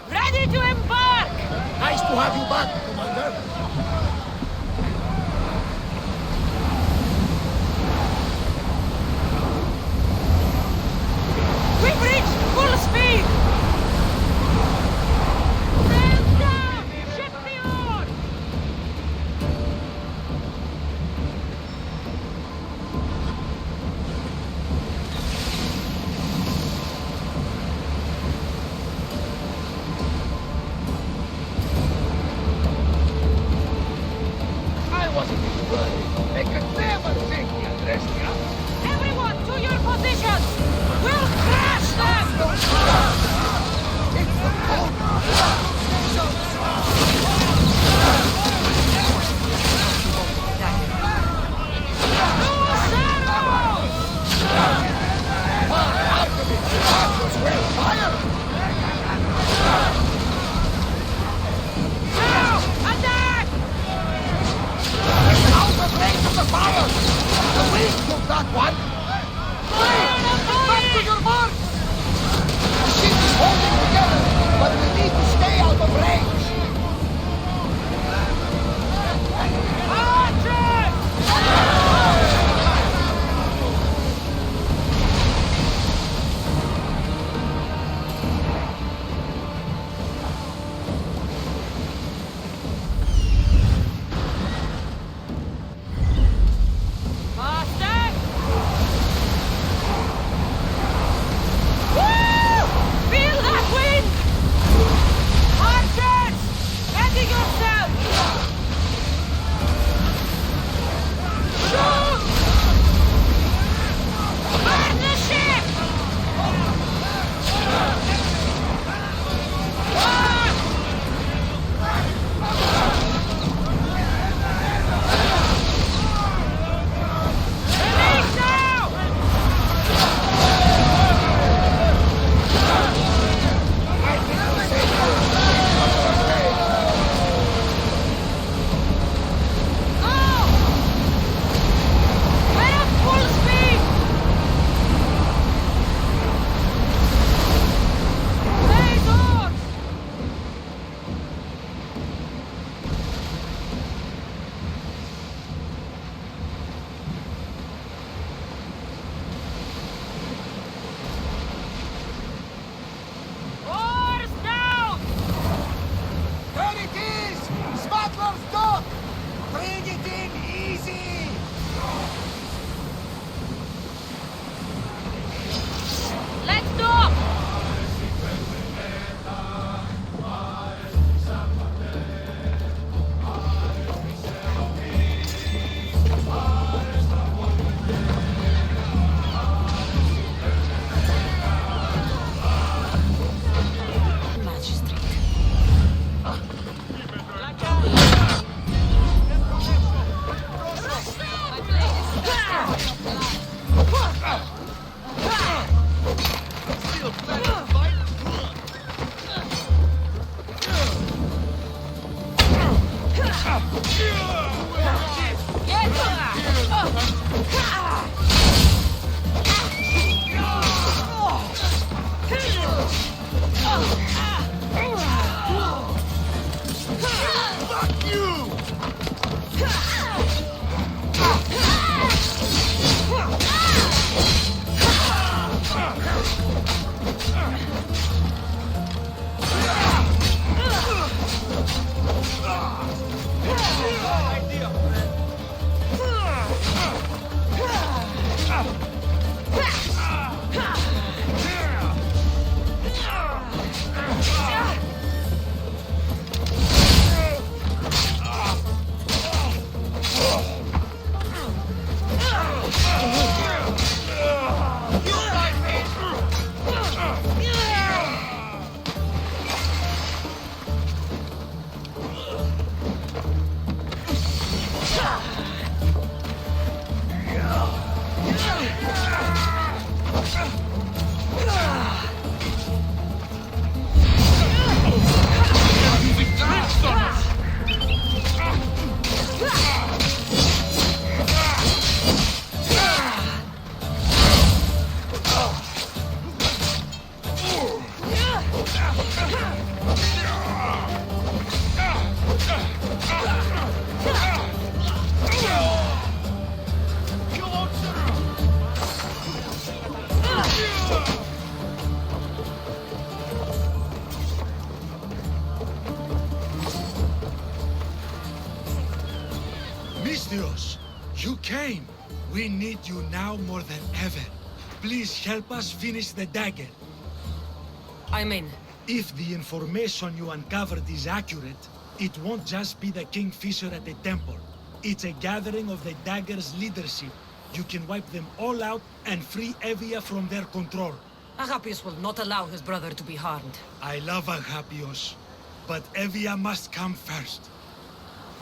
Ready to embark! Nice to have you back, Commander. We've reached full speed! Sails down! Ship the oars! Misthios, you came. We need you now more than ever. Please help us finish the dagger. I'm in. If the information you uncovered is accurate, it won't just be the Kingfisher at the temple. It's a gathering of the dagger's leadership. You can wipe them all out and free Evia from their control. Agapius will not allow his brother to be harmed. I love Agapios, but Evia must come first.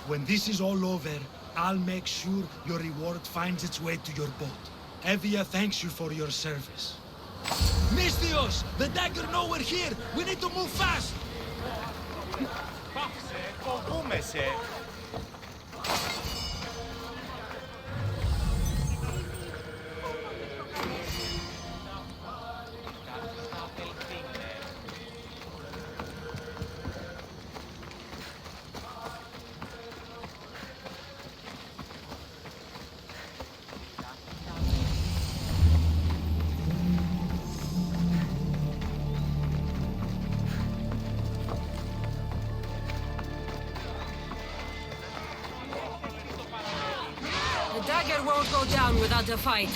When this is all over, I'll make sure your reward finds its way to your boat. Evia thanks you for your service. Misthios! The dagger nowhere here! We need to move fast! Phoxx, φοβούμεσαι. The dagger won't go down without a fight.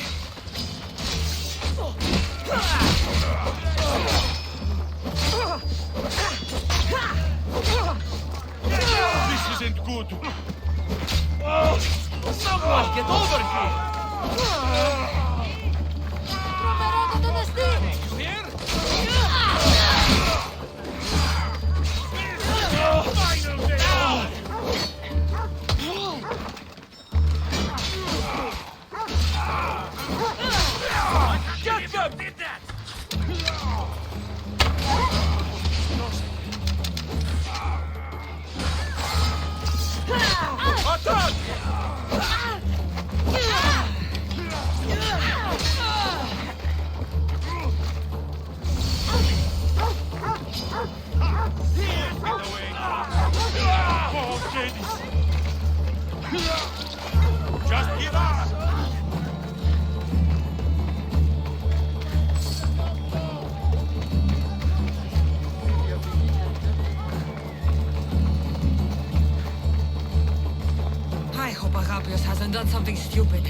This isn't good. Someone get over here! You hear? Final day! Get them! Did that! Attack! Oh, Jadis! Just give up! I hope Agapius hasn't done something stupid.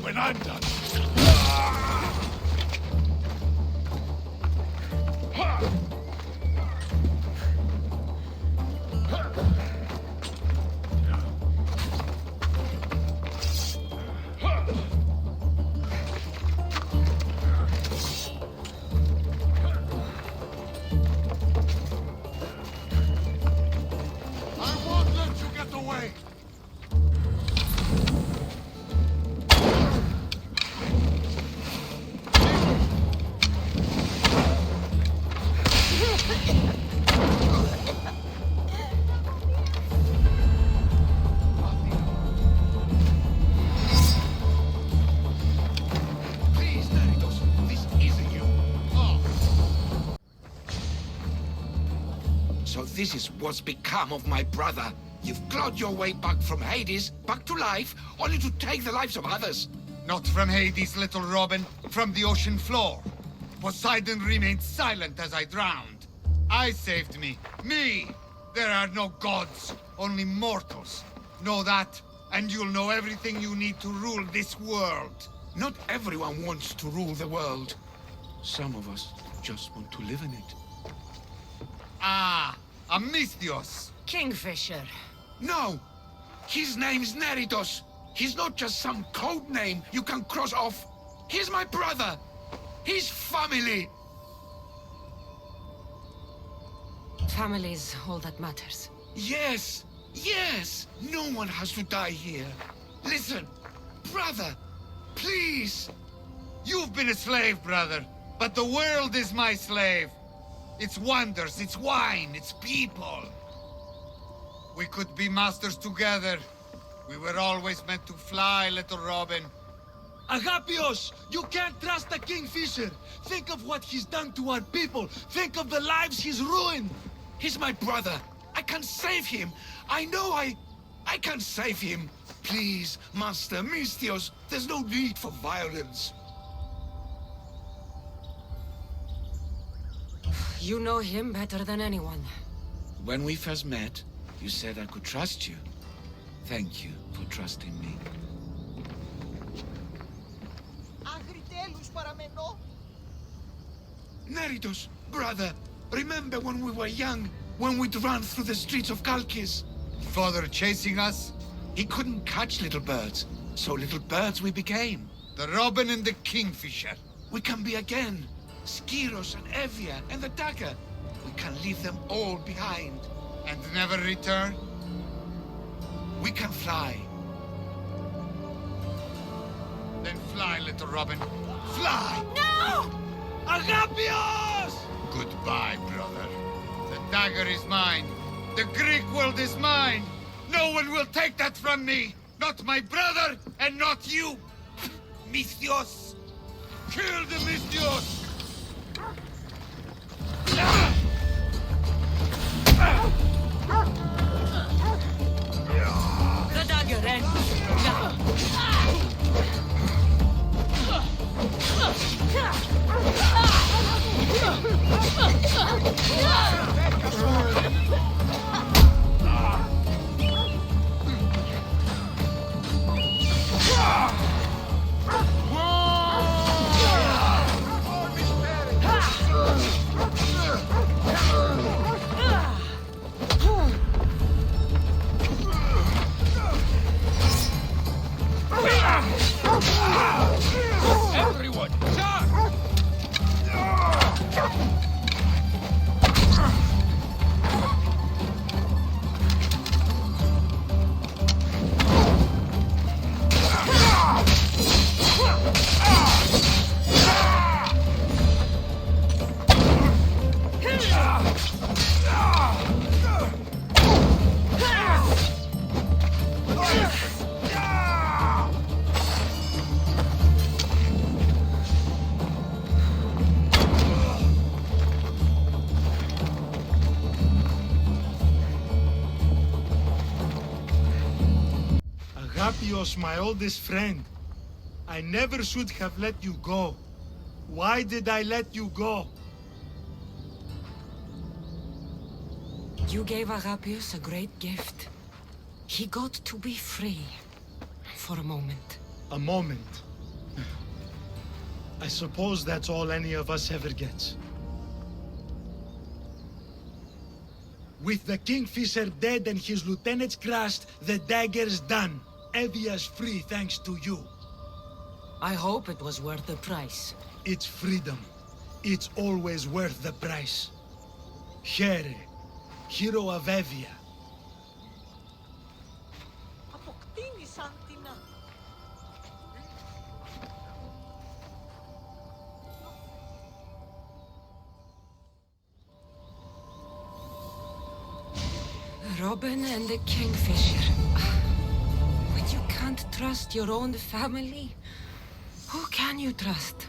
When I'm done. I won't let you get away! So this is what's become of my brother. You've clawed your way back from Hades, back to life, only to take the lives of others. Not from Hades, little Robin, from the ocean floor. Poseidon remained silent as I drowned. I saved me. Me! There are no gods, only mortals. Know that? and you'll know everything you need to rule this world. Not everyone wants to rule the world. Some of us just want to live in it. Ah, Amisthios. Kingfisher. No! His name's Neritos. He's not just some code name you can cross off. He's my brother. He's family. Family's all that matters. Yes, yes. No one has to die here. Listen, brother, please. You've been a slave, brother, but the world is my slave. Its wonders, its wine, its people. We could be masters together. We were always meant to fly, little Robin. Agapios, you can't trust the Kingfisher. Think of what he's done to our people. Think of the lives he's ruined. He's my brother. I can save him. I know I can save him. Please, Master Misthios, there's no need for violence. You know him better than anyone. When we first met, you said I could trust you. Thank you for trusting me. Neritos, brother, remember when we were young, when we'd run through the streets of Kalkis? Father chasing us? He couldn't catch little birds, so little birds we became. The Robin and the Kingfisher. We can be again. Skiros and Evia and the dagger. We can leave them all behind. And never return? We can fly. Then fly, little Robin. Fly! No! Agapios! Goodbye, brother. The dagger is mine. The Greek world is mine. No one will take that from me. Not my brother, and not you. Misthios. Kill the Misthios! The dagger ends now. Everyone, charge! Agapios, my oldest friend. I never should have let you go. Why did I let you go? You gave Agapios a great gift. He got to be free. For a moment. A moment. I suppose that's all any of us ever gets. With the Kingfisher dead and his lieutenants crushed, the dagger's done. Evia's free thanks to you. I hope it was worth the price. It's freedom. It's always worth the price. Here, hero of Evia. Αποκτήνησαν την... Robin and the Kingfisher. When you can't trust your own family, who can you trust?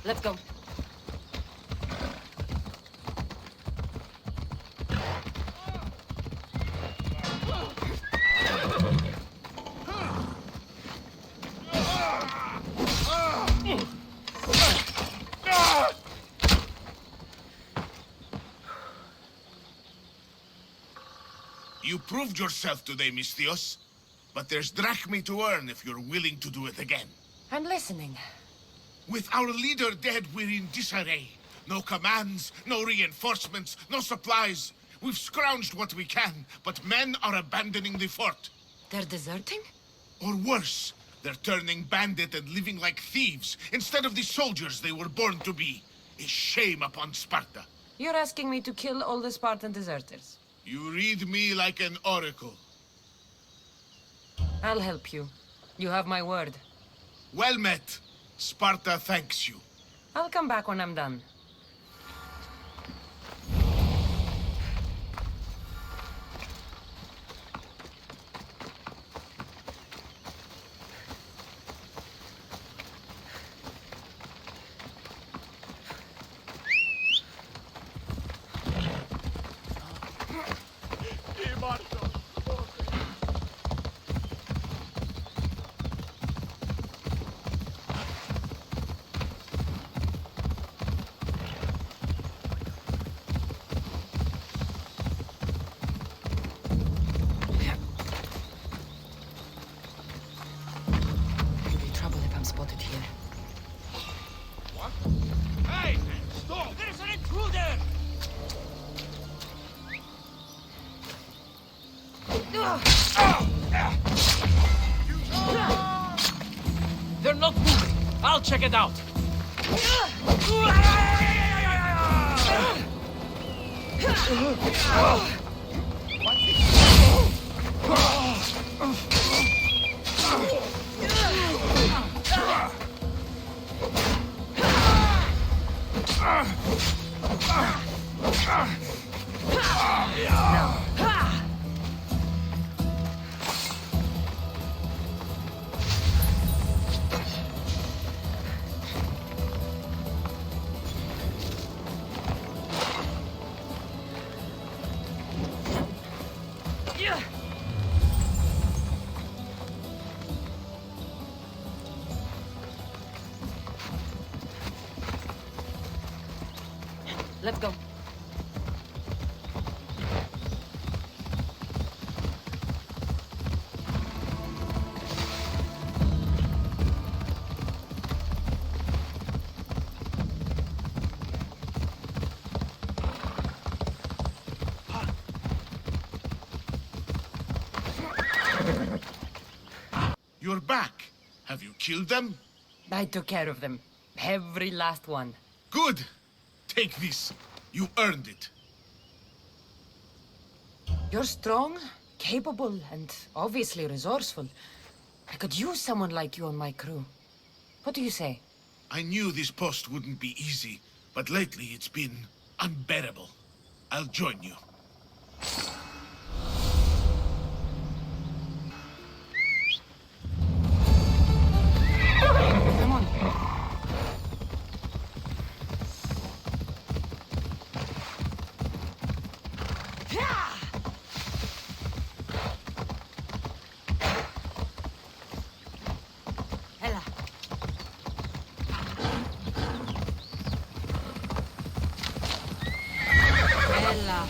Let's go. You proved yourself today, Misthios. But there's drachmi to earn if you're willing to do it again. I'm listening. With our leader dead, we're in disarray. No commands, no reinforcements, no supplies. We've scrounged what we can, but men are abandoning the fort. They're deserting? Or worse, they're turning bandit and living like thieves instead of the soldiers they were born to be. A shame upon Sparta. You're asking me to kill all the Spartan deserters. You read me like an oracle. I'll help you. You have my word. Well met. Sparta thanks you. I'll come back when I'm done. Could be trouble if I'm spotted here. What? Hey! Stop! There's an intruder! They're not moving. I'll check it out. Let's go. You're back. Have you killed them? I took care of them. Every last one. Good. Take this. You earned it. You're strong, capable, and obviously resourceful. I could use someone like you on my crew. What do you say? I knew this post wouldn't be easy, but lately it's been unbearable. I'll join you. Come on. Ella. Ella.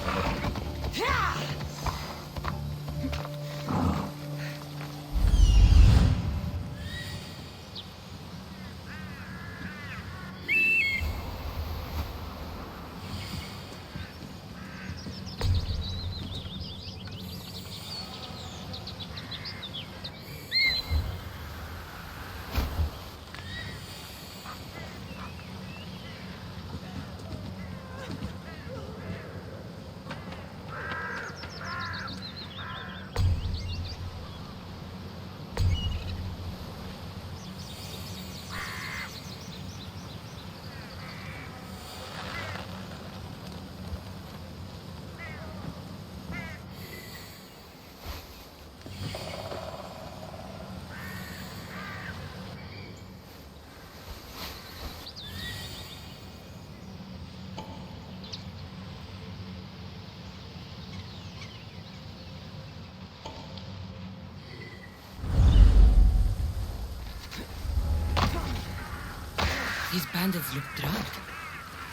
bandits look drugged.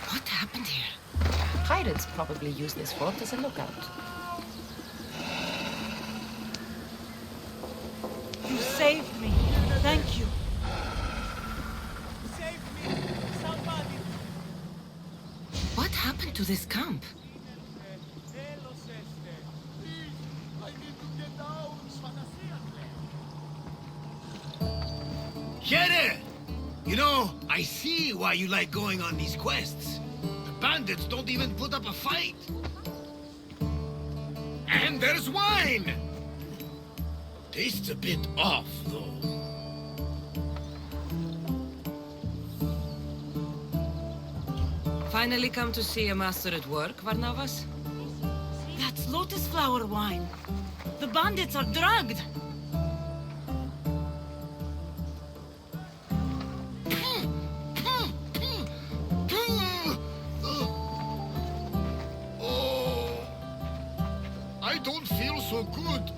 What happened here? Pirates probably use this fort as a lookout. You saved me. Thank you. Save me. Somebody. What happened to this camp? I need to get down. Shere! You know, I see why you like going on these quests. The bandits don't even put up a fight. And there's wine! Tastes a bit off, though. Finally come to see a master at work, Varnavas? That's lotus flower wine. The bandits are drugged. Oh, I don't feel so good.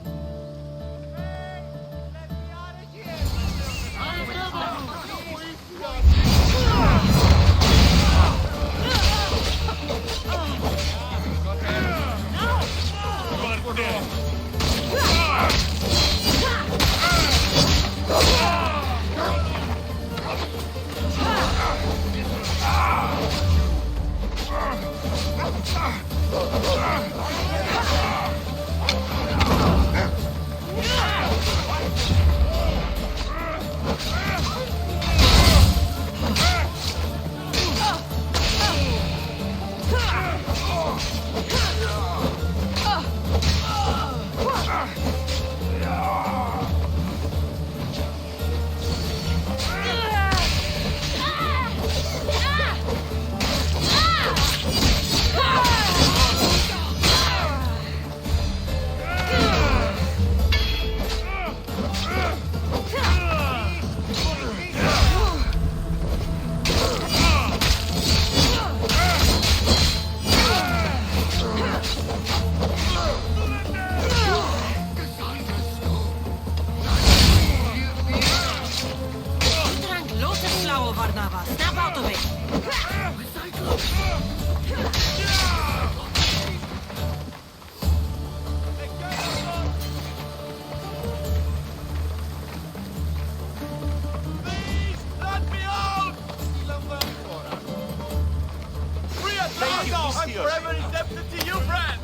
I'm forever indebted to you, Brad!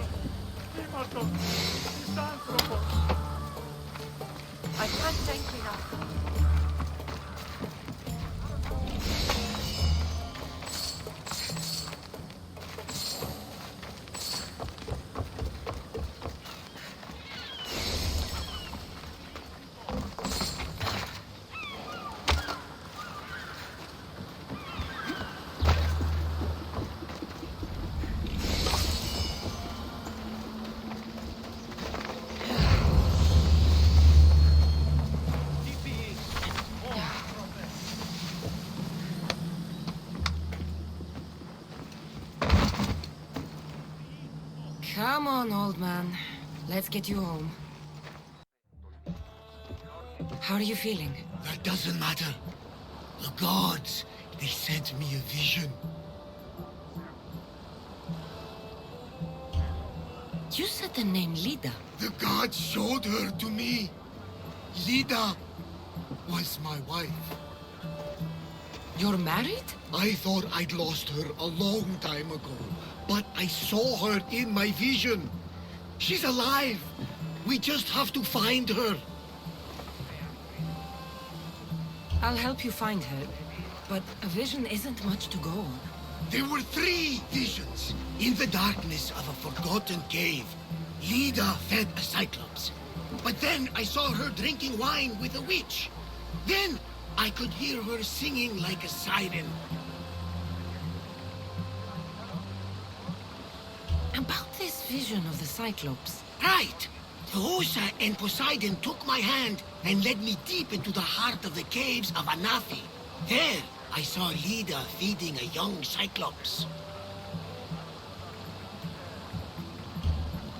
I can't thank you enough. Come on, old man. Let's get you home. How are you feeling? That doesn't matter. The gods, they sent me a vision. You said the name Lida. The gods showed her to me. Lida was my wife. You're married? I thought I'd lost her a long time ago, but I saw her in my vision. She's alive. We just have to find her. I'll help you find her, but a vision isn't much to go on. There were 3 visions. In the darkness of a forgotten cave, Lida fed a cyclops. But then I saw her drinking wine with a witch. Then I could hear her singing like a siren. About this vision of the Cyclops. Right. Theosa and Poseidon took my hand and led me deep into the heart of the caves of Anafi. There, I saw Lida feeding a young cyclops.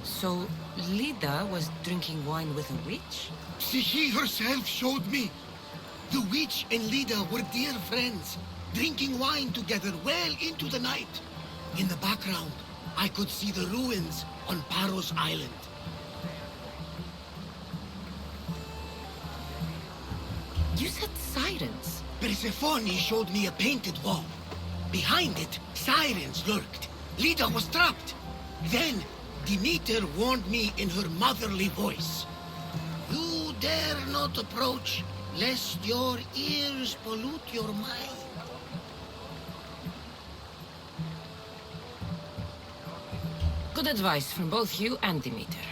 So, Lida was drinking wine with a witch? She herself showed me. The witch and Lida were dear friends. drinking wine together well into the night. In the background, I could see the ruins on Paros Island. You said sirens. Persephone showed me a painted wall. Behind it, sirens lurked. Leda was trapped. Then, Demeter warned me in her motherly voice. You dare not approach, lest your ears pollute your mind. Good advice from both you and Demeter.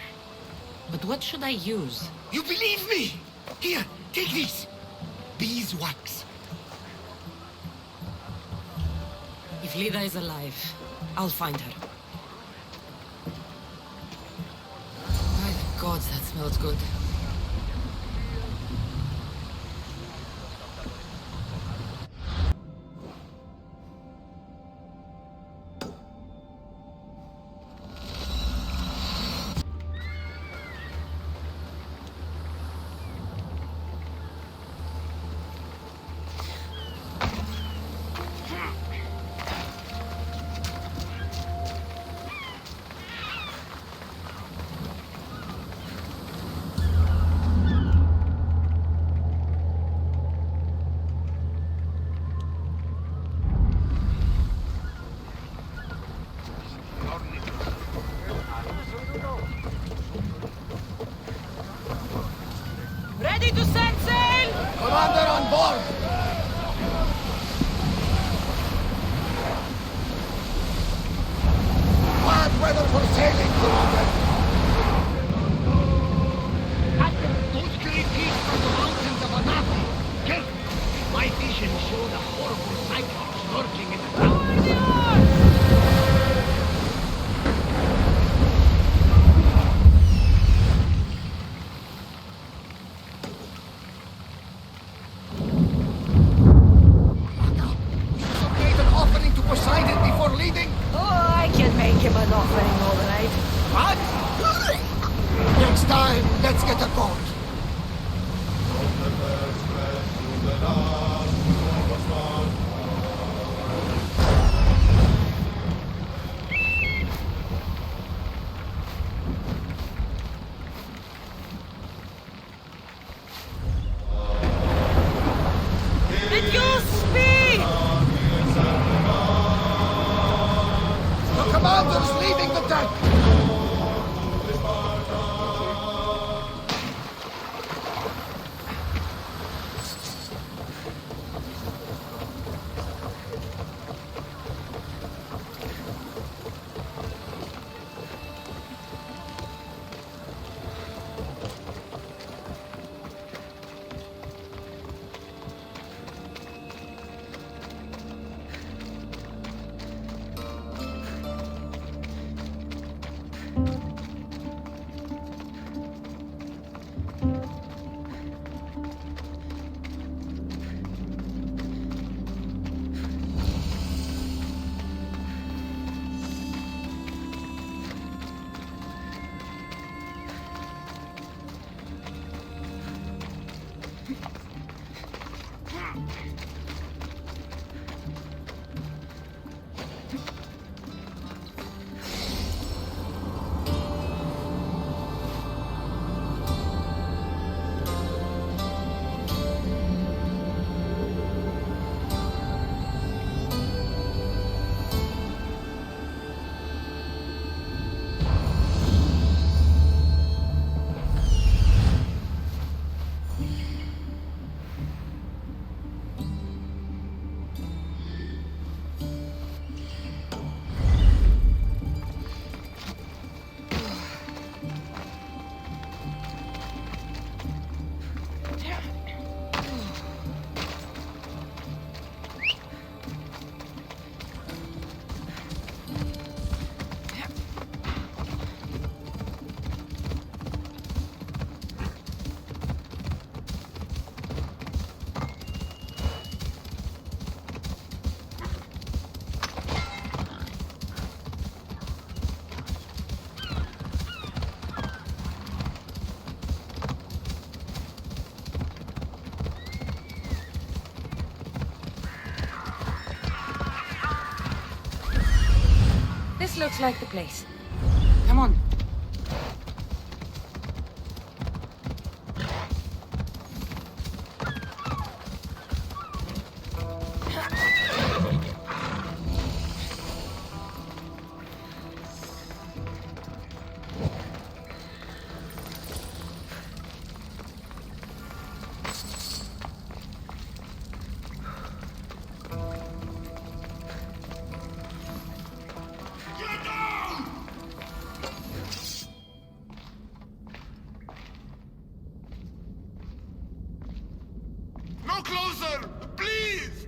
But what should I use? You believe me? Here, take this. Beeswax. If Leda is alive, I'll find her. My God, that smells good. Ready to set sail! Commander on board! Bad weather for sailing, Commander! Captain, those great beasts from the mountains of Odyssey! Careful! My vision showed a horrible cyclops lurking in the ground. Oh, I can make him an offering, all right. What? Next time, let's get a boat. With your speed! The commander's leaving the deck! looks like the place. Come on. No closer! Please!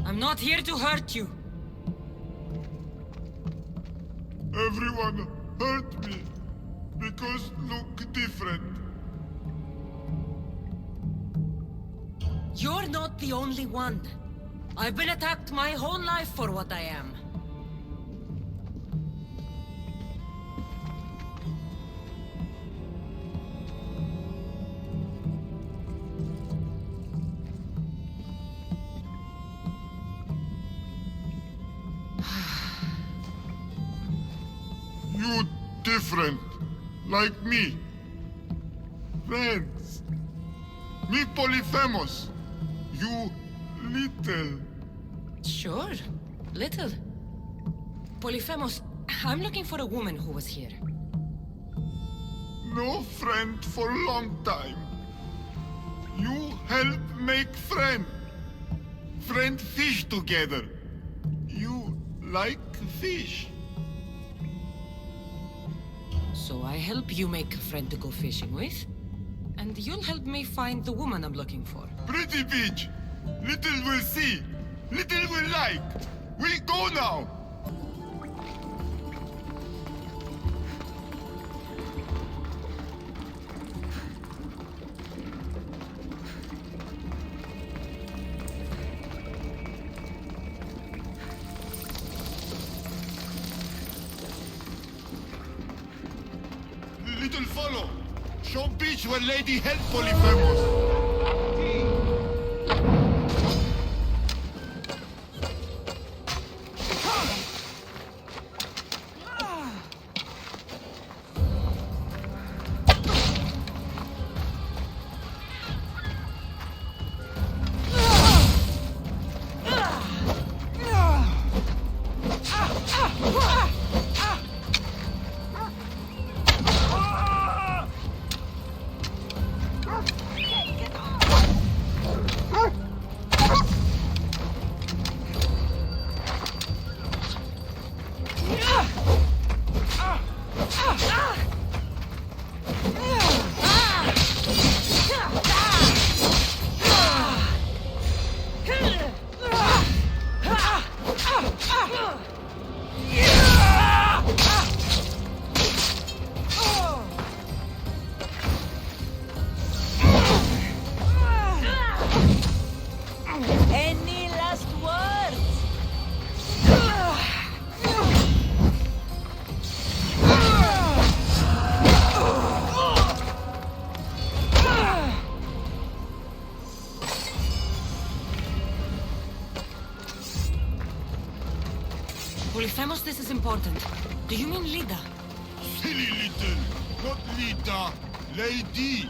I'm not here to hurt you. Everyone hurt me because look different. You're not the only one. I've been attacked my whole life for what I am. You different, like me. Friends. Me Polyphemus. You little. Sure. Little. Polyphemus, I'm looking for a woman who was here. No friend for long time. You help make friend. Friend fish together. You like fish. So I help you make a friend to go fishing with, and you'll help me find the woman I'm looking for. Pretty bitch. Little will see. Little will like. We go now. Little follow. Show bitch where lady help Polyphemus. Any last words? Polyphemus, this is important. Do you mean Lida? Silly little. Not Lita. Lady.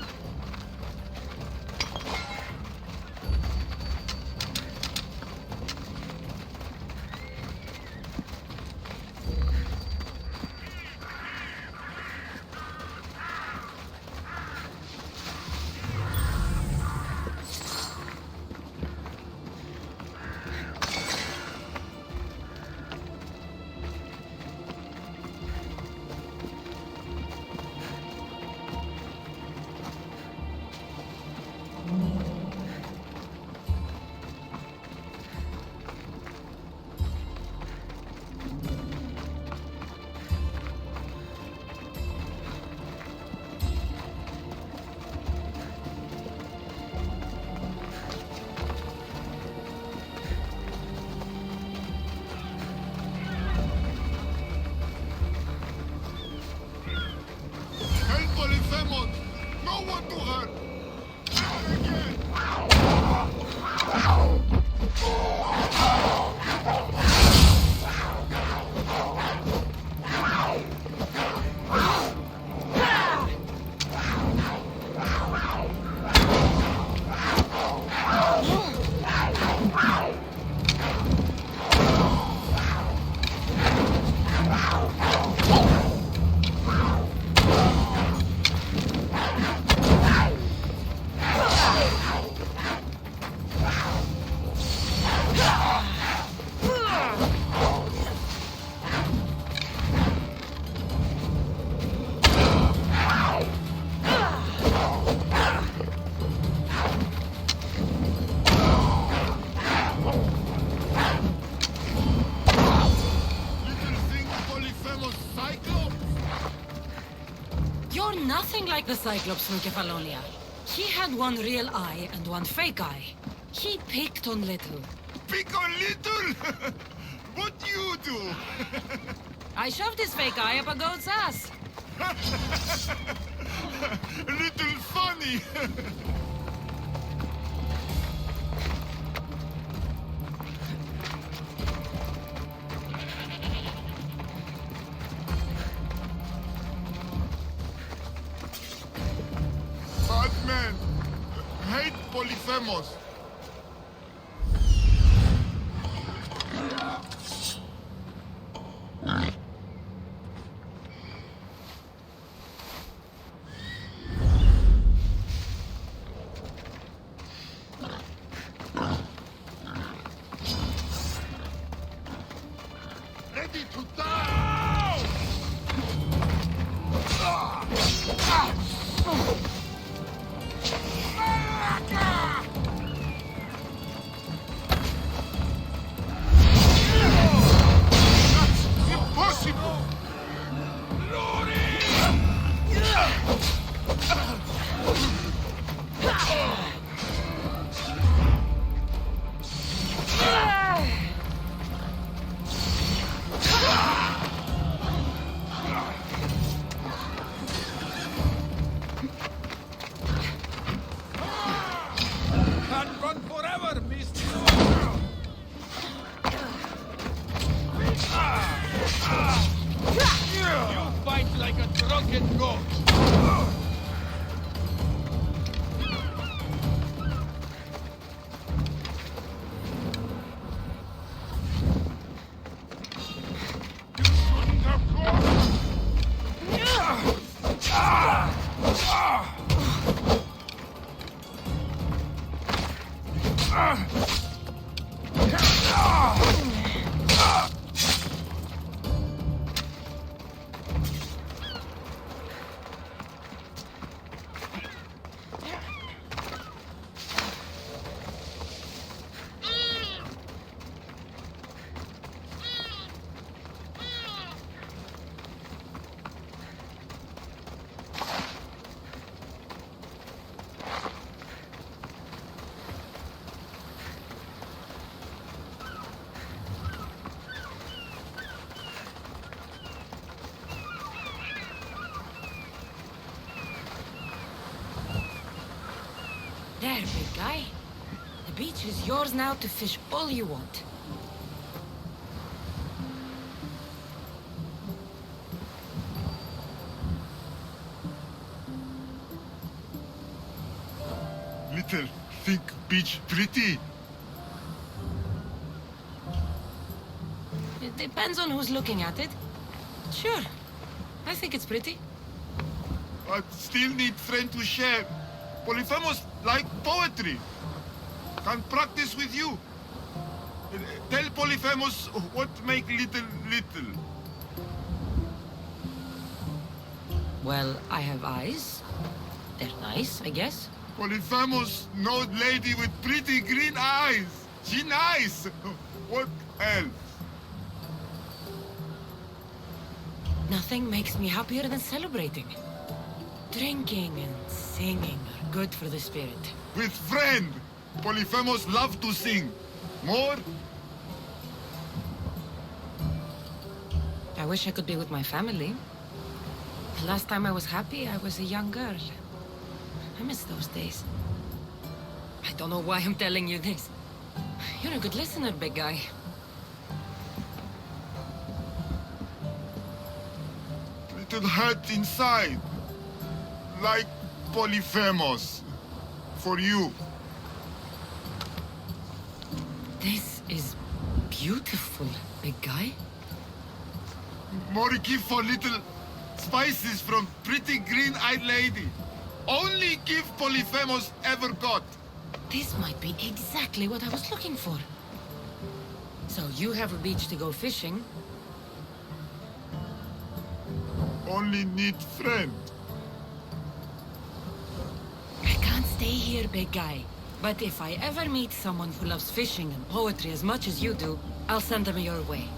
nothing like the Cyclops from Kefalonia. He had one real eye and one fake eye. He picked on little. Pick on little? What you do? I shoved his fake eye up a goat's ass. Little funny. Bad man. Hate Polyphemus. Ready to die! That's impossible! Can't run forever, Miss. You fight like a drunken goat. You shouldn't have gone! There, big guy. The beach is yours now to fish all you want. Little think beach pretty. It depends on who's looking at it. Sure. I think it's pretty. But still need friend to share. Polyphemus like poetry. Can practice with you. Tell Polyphemus what make little. Well, I have eyes. They're nice, I guess. Polyphemus, no lady with pretty green eyes. She nice. What else? Nothing makes me happier than celebrating. Drinking and singing are good for the spirit. With friend. Polyphemus love to sing. More? I wish I could be with my family. The last time I was happy, I was a young girl. I miss those days. I don't know why I'm telling you this. You're a good listener, big guy. Little hurt inside. Like Polyphemus. For you. This is beautiful, big guy. More give for little spices from pretty green-eyed lady. Only give Polyphemus ever got. This might be exactly what I was looking for. So you have a beach to go fishing. Only need friend. I can't stay here, big guy. But if I ever meet someone who loves fishing and poetry as much as you do, I'll send them your way.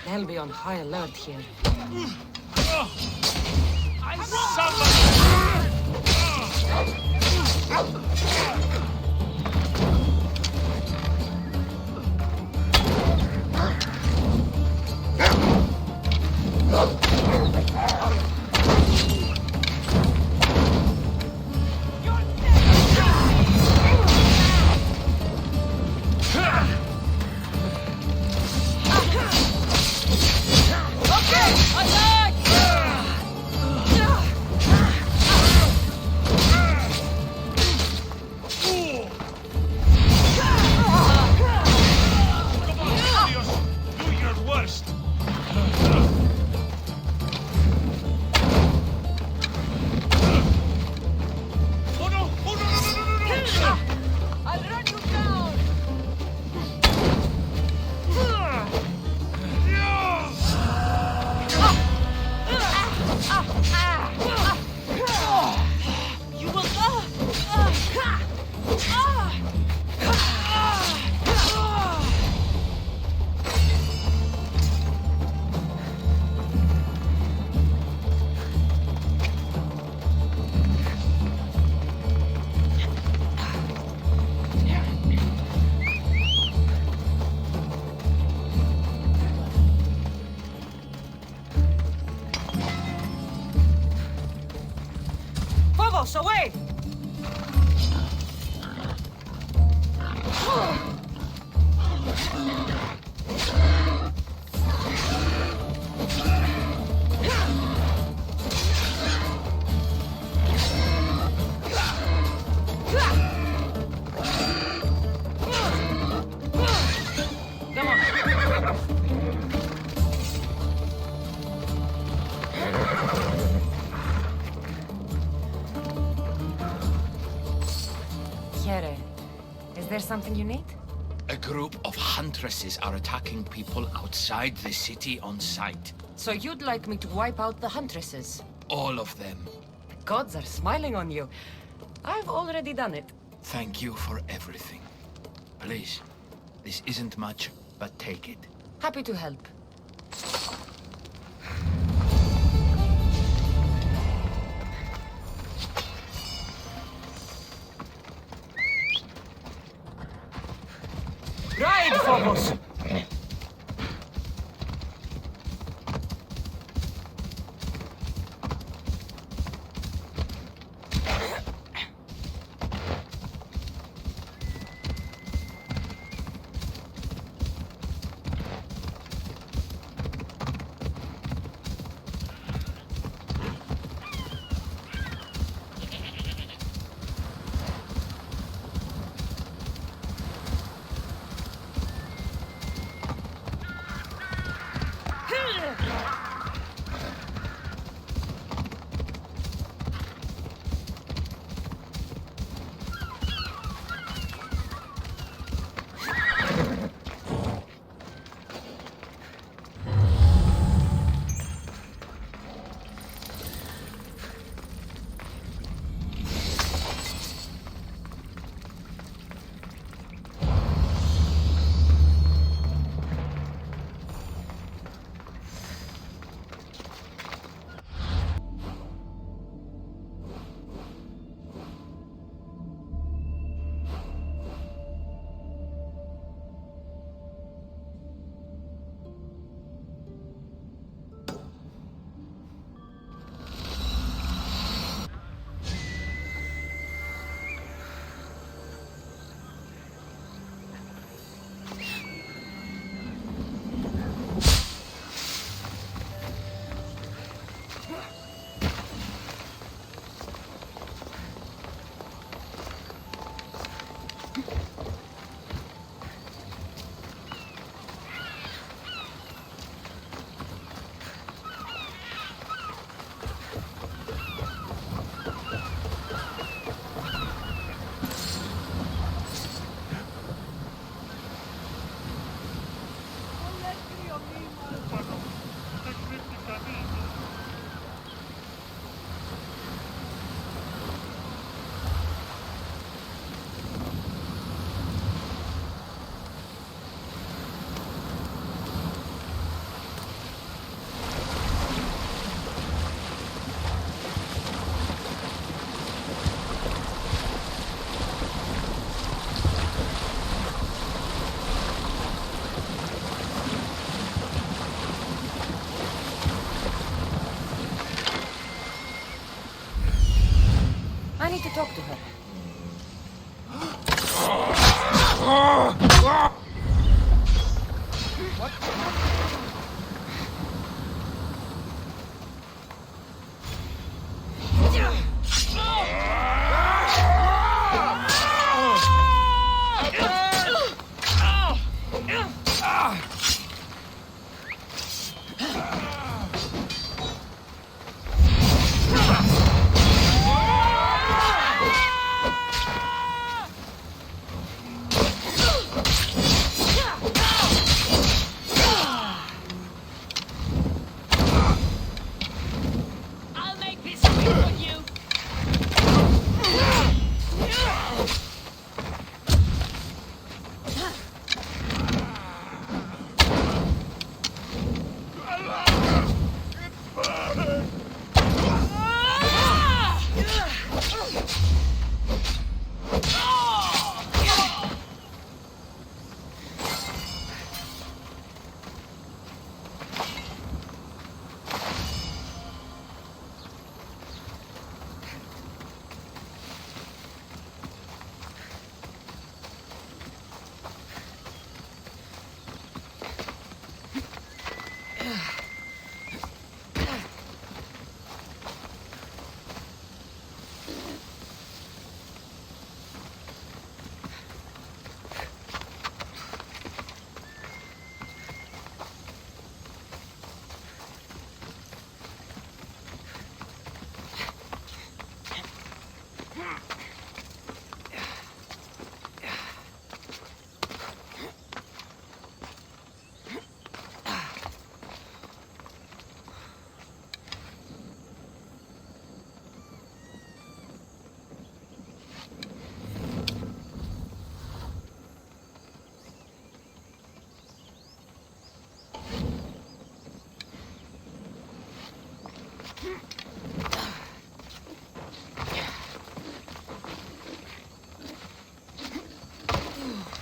They'll be on high alert here. Phobos, away! Come on. Here, is there something you need? A group of huntresses are attacking people outside the city on sight. So you'd like me to wipe out the huntresses? All of them. The gods are smiling on you. I've already done it. Thank you for everything. Please, this isn't much, but take it. Happy to help. Ride, Phobos! talk to her. I'll make this quick for you.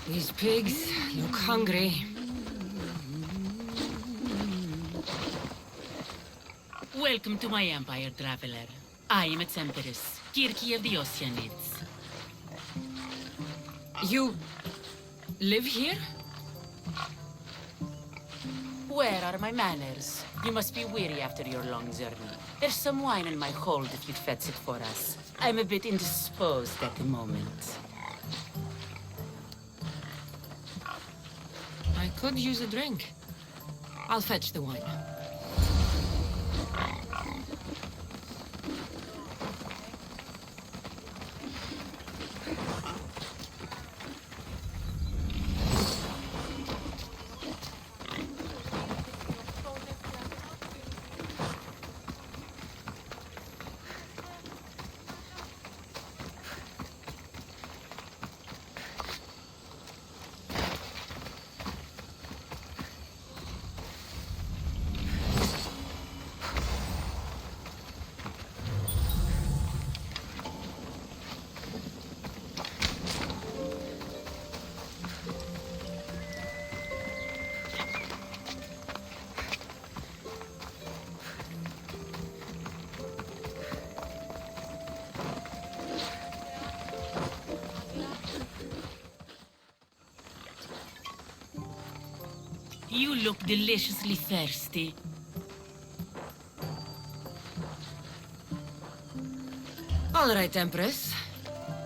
These pigs look hungry. Welcome to my empire, traveler. I am its empress, Kirki of the Oceanids. You live here? Where are my manners? You must be weary after your long journey. There's some wine in my hold if you'd fetch it for us. I'm a bit indisposed at the moment. I could use a drink. I'll fetch the wine. You look deliciously thirsty. All right, Empress.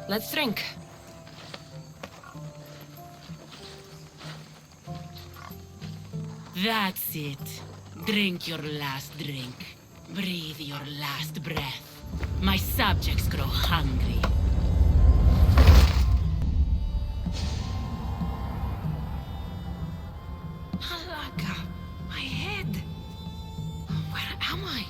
Let's drink. That's it. Drink your last drink. Breathe your last breath. My subjects grow hungry. Halaka, my head. Where am I?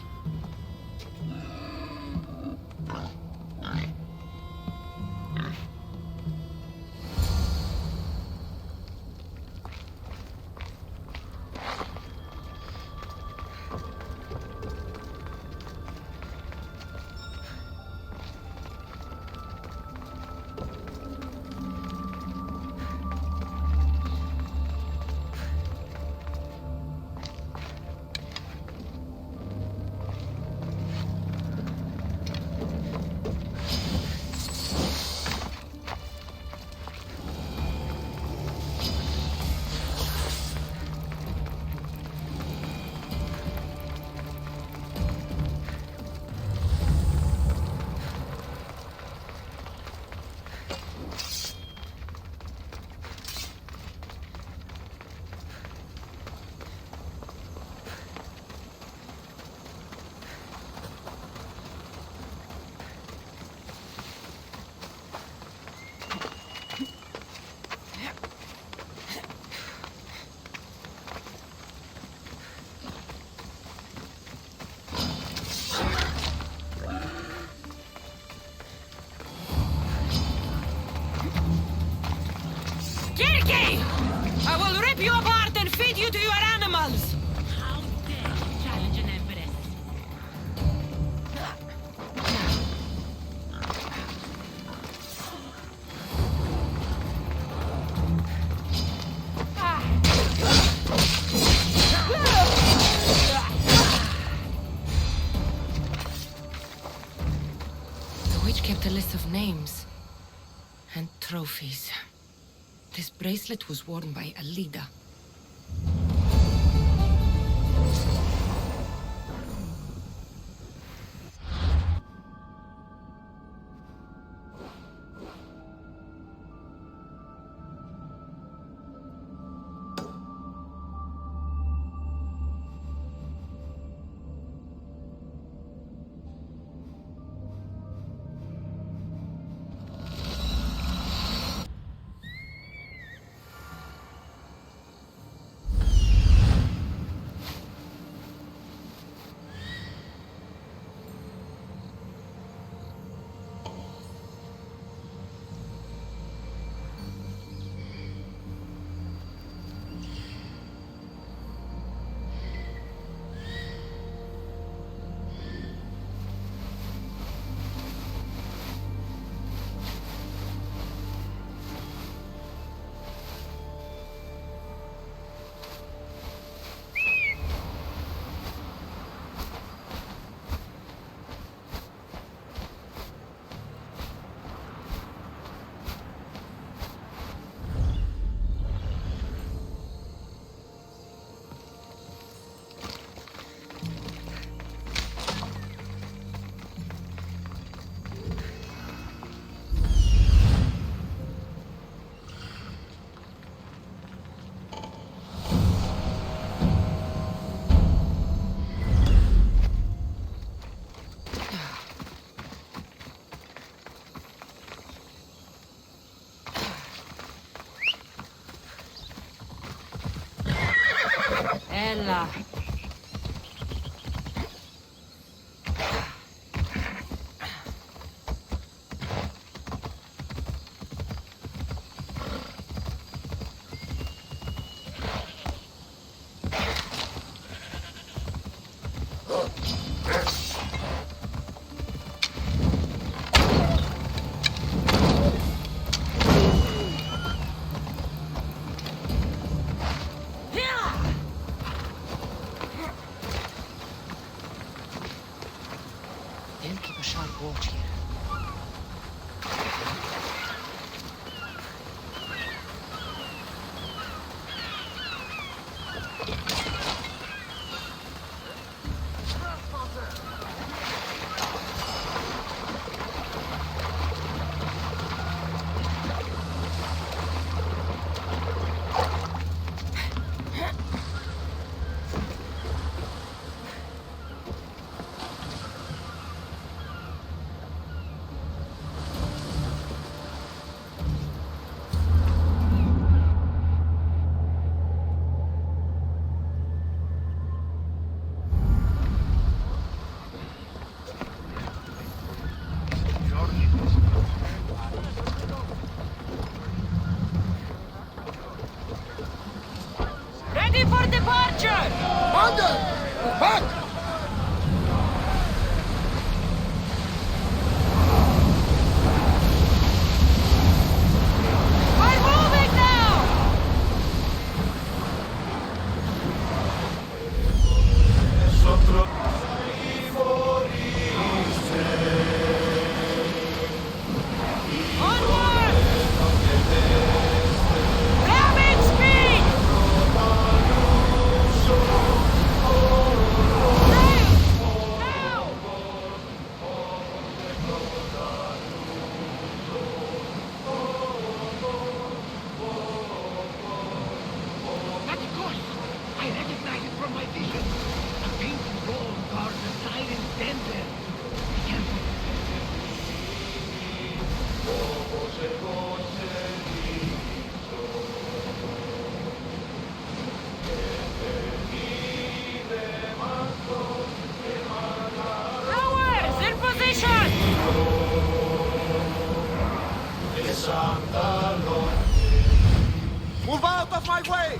Kirky! I will rip you apart and feed you to your animals! How dare you challenge an empress? The witch kept a list of names and trophies. This bracelet was worn by a leader. Ella. They'll keep a sharp watch here. Ready for departure! Commander! Back! We're moving now! Onward! Rapid speed! Move out of my way!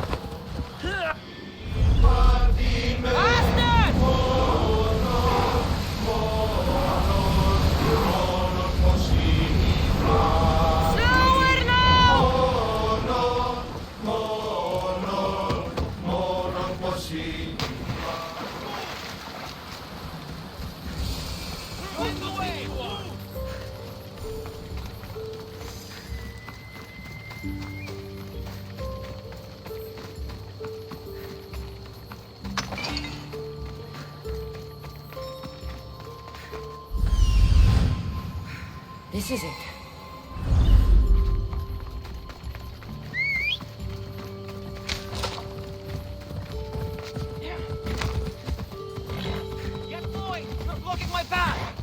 This is it. Get going! You're blocking my path!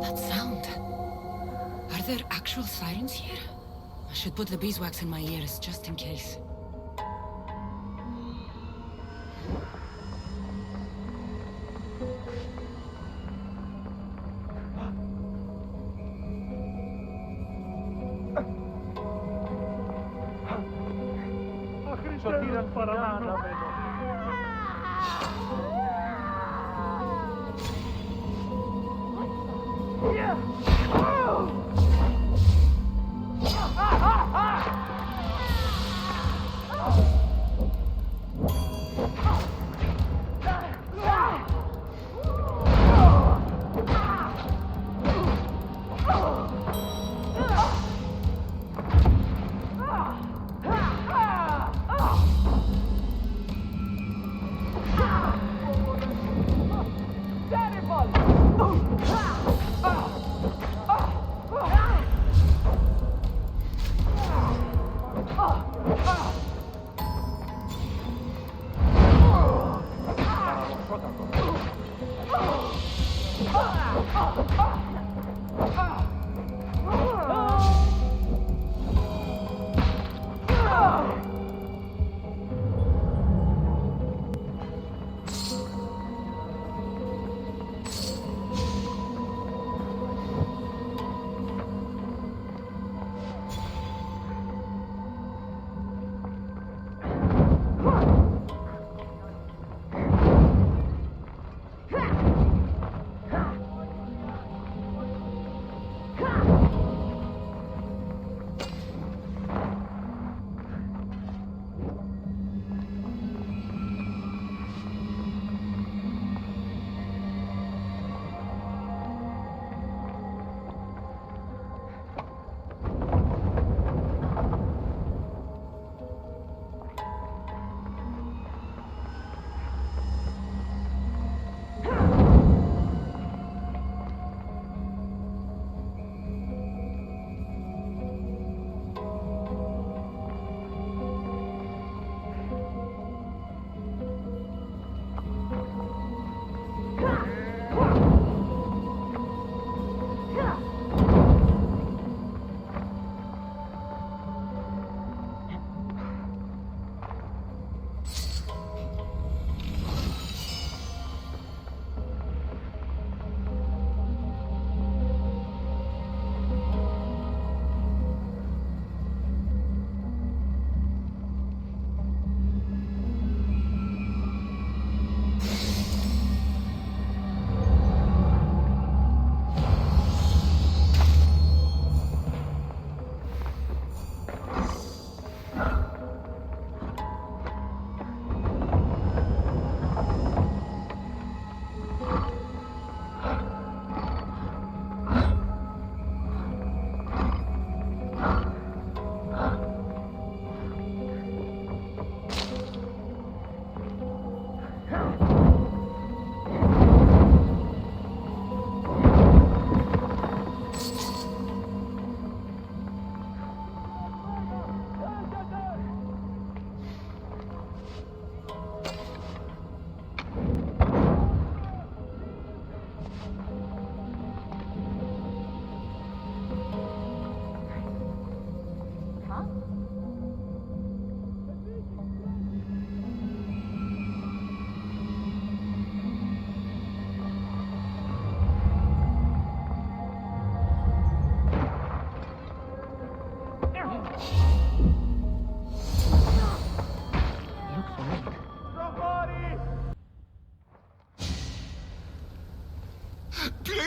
That sound. Are there actual sirens here? I should put the beeswax in my ears just in case.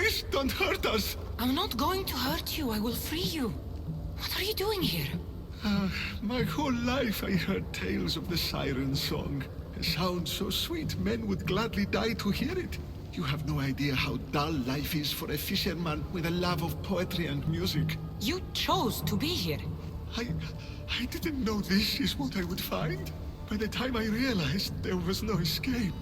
Please, don't hurt us! I'm not going to hurt you. I will free you. What are you doing here? My whole life I heard tales of the siren song. A sound so sweet, men would gladly die to hear it. You have no idea how dull life is for a fisherman with a love of poetry and music. You chose to be here. I didn't know this is what I would find. By the time I realized there was no escape.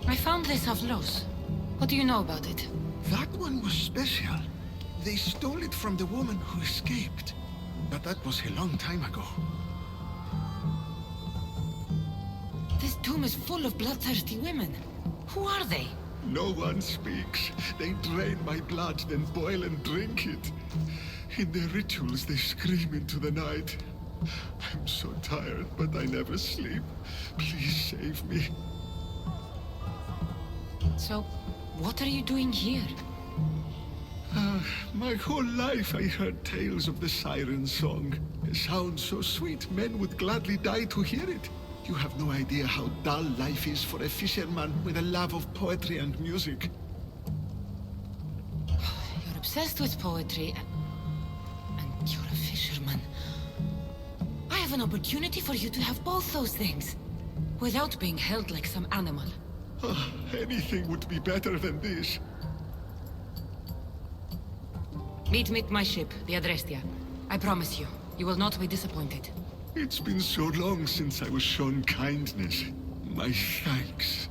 I found this Havlos. What do you know about it? That one was special. They stole it from the woman who escaped. But that was a long time ago. This tomb is full of bloodthirsty women. Who are they? No one speaks. They drain my blood, then boil and drink it. In their rituals, they scream into the night. I'm so tired, but I never sleep. Please save me. So, what are you doing here? My whole life I heard tales of the siren song. A sound so sweet, men would gladly die to hear it. You have no idea how dull life is for a fisherman with a love of poetry and music. You're obsessed with poetry, and you're a fisherman. I have an opportunity for you to have both those things, without being held like some animal. Anything would be better than this. Meet me at my ship, the Adrestia. I promise you, you will not be disappointed. It's been so long since I was shown kindness. My thanks.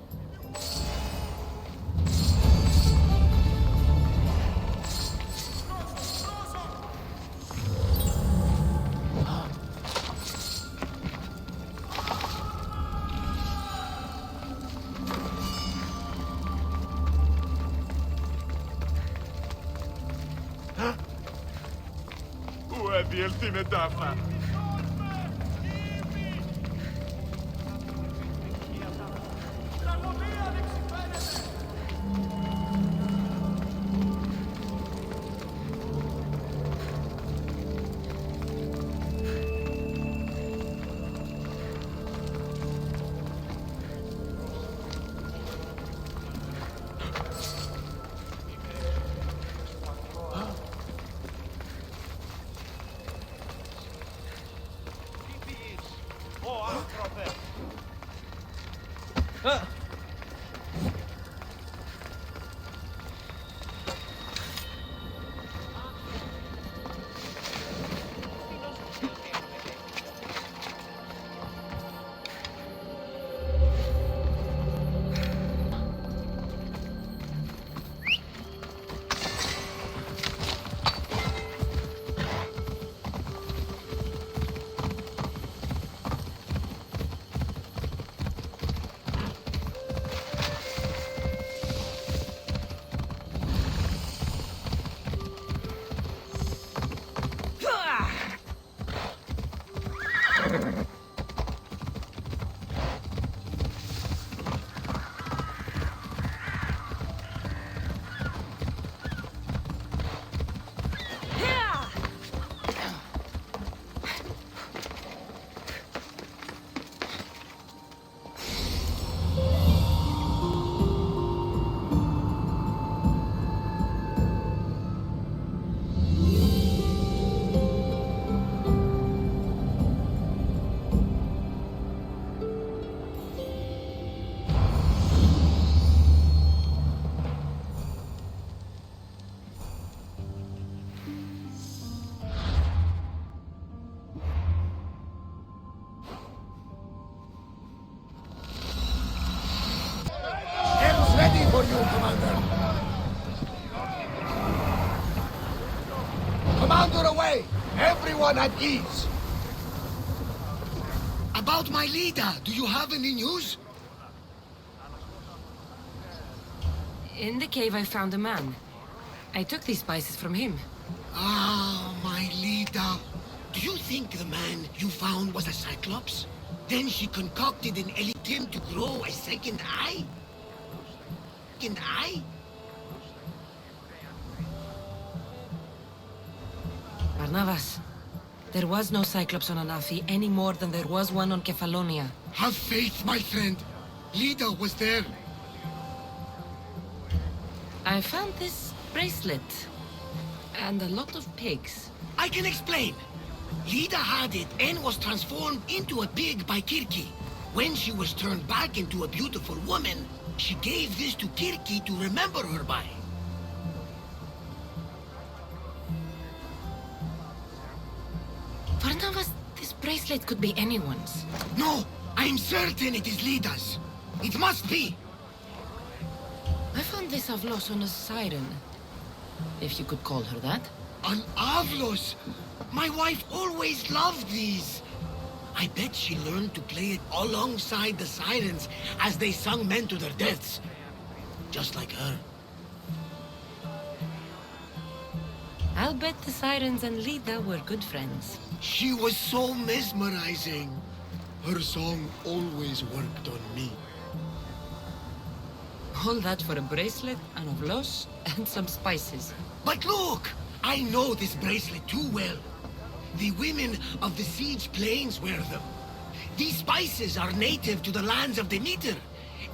διέλθει με τάφα. For you, Commander. Commander, away! Everyone at ease! About my leader, do you have any news? In the cave I found a man. I took these spices from him. Ah, my leader. Do you think the man you found was a Cyclops? Then she concocted an Elitim to grow a second eye? Second eye? Barnabas, there was no Cyclops on Anafi any more than there was one on Kefalonia. Have faith, my friend. Leda was there. I found this bracelet. And a lot of pigs. I can explain. Lida had it and was transformed into a pig by Kirki. When she was turned back into a beautiful woman, she gave this to Kirki to remember her by. Varnavas, this bracelet could be anyone's. No, I'm certain it is Lida's. It must be. I found this Avlos on a siren. If you could call her that. An Avlos! My wife always loved these. I bet she learned to play it alongside the sirens as they sung men to their deaths. Just like her. I'll bet the sirens and Lida were good friends. She was so mesmerizing. Her song always worked on me. All that for a bracelet, an Avlos, and some spices. But look! I know this bracelet too well. The women of the Siege Plains wear them. These spices are native to the lands of Demeter.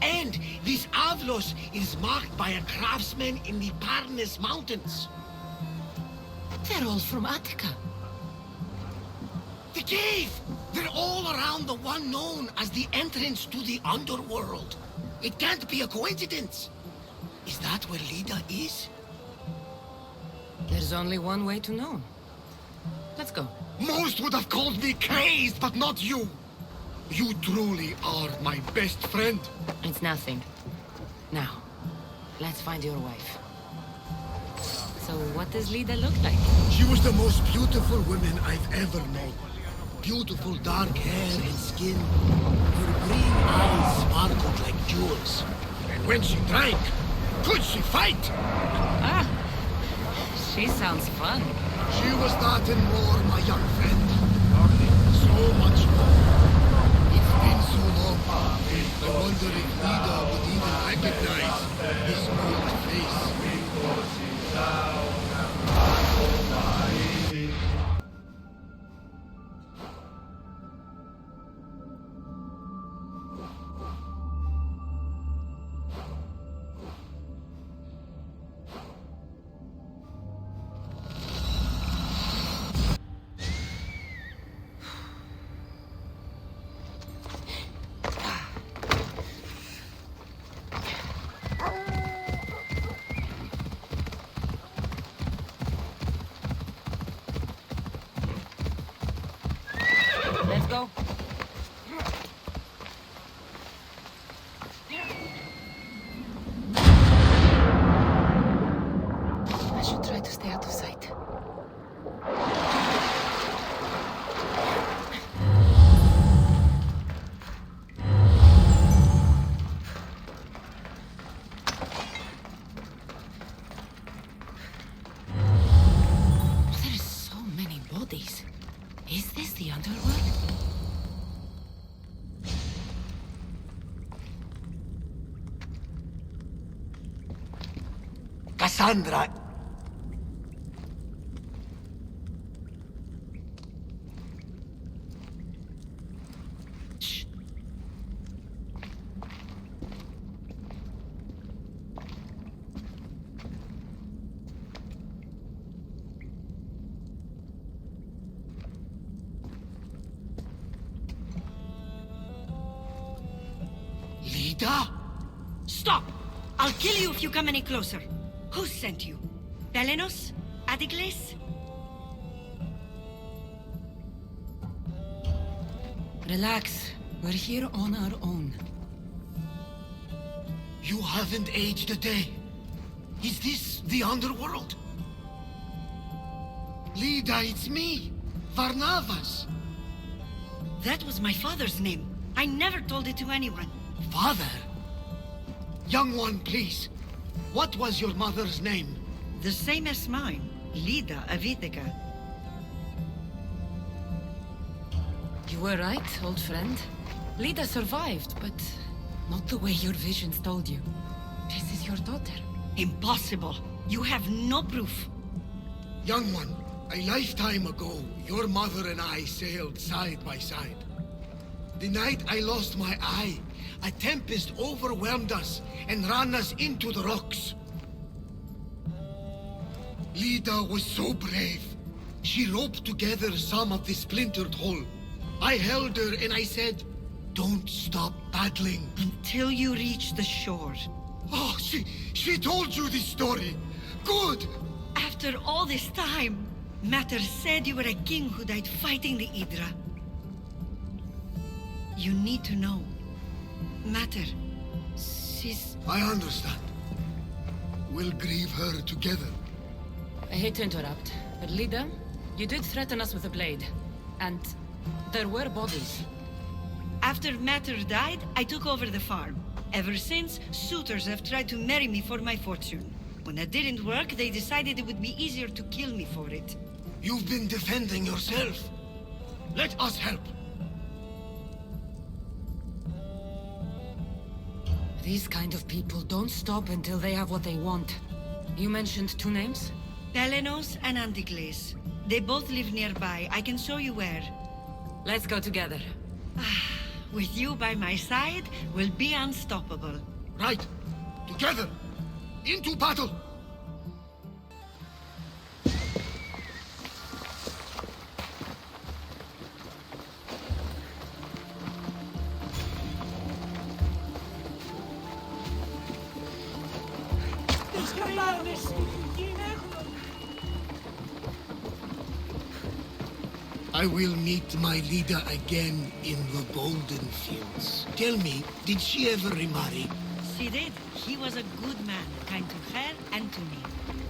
And this Avlos is marked by a craftsman in the Parnes Mountains. They're all from Attica. The cave! They're all around the one known as the entrance to the underworld. It can't be a coincidence. Is that where Lida is? There's only one way to know. Let's go. Most would have called me crazed, but not you. You truly are my best friend. It's nothing. Now, let's find your wife. So what does Lida look like? She was the most beautiful woman I've ever known. Beautiful dark hair and skin. Her green eyes sparkled like jewels. And when she drank, could she fight? Ah, she sounds fun. She was that and more, my young friend. So much more. It's been so long. I wonder if Lida would even recognize his old face. Let's go. I should try to stay out of sight. There's so many bodies. Is this the underworld? Cassandra. Shh. Lida? Stop! I'll kill you if you come any closer. Who sent you? Belenos? Adigles? Relax. We're here on our own. You haven't aged a day. Is this the underworld? Lida, it's me, Varnavas. That was my father's name. I never told it to anyone. Father? Young one, please. What was your mother's name? The same as mine. Lida Avitica. You were right, old friend. Lida survived, but not the way your visions told you. This is your daughter. Impossible. You have no proof. Young one, a lifetime ago, your mother and I sailed side by side. The night I lost my eye, a tempest overwhelmed us and ran us into the rocks. Lida was so brave. She roped together some of the splintered hull. I held her and I said, don't stop paddling. Until you reach the shore. Oh, she told you this story. Good. After all this time, Matter said you were a king who died fighting the Hydra. You need to know. Matter, she's... I understand. We'll grieve her together. I hate to interrupt, but Lida, you did threaten us with a blade. And there were bodies. After Matter died, I took over the farm. Ever since, suitors have tried to marry me for my fortune. When that didn't work, they decided it would be easier to kill me for it. You've been defending yourself. Let us help. These kind of people don't stop until they have what they want. You mentioned two names? Pelenos and Antigles. They both live nearby. I can show you where. Let's go together. With you by my side, we'll be unstoppable. Right. Together. Into battle. I will meet my leader again in the Golden Fields. Tell me, did she ever remarry? She did. He was a good man, kind to her and to me.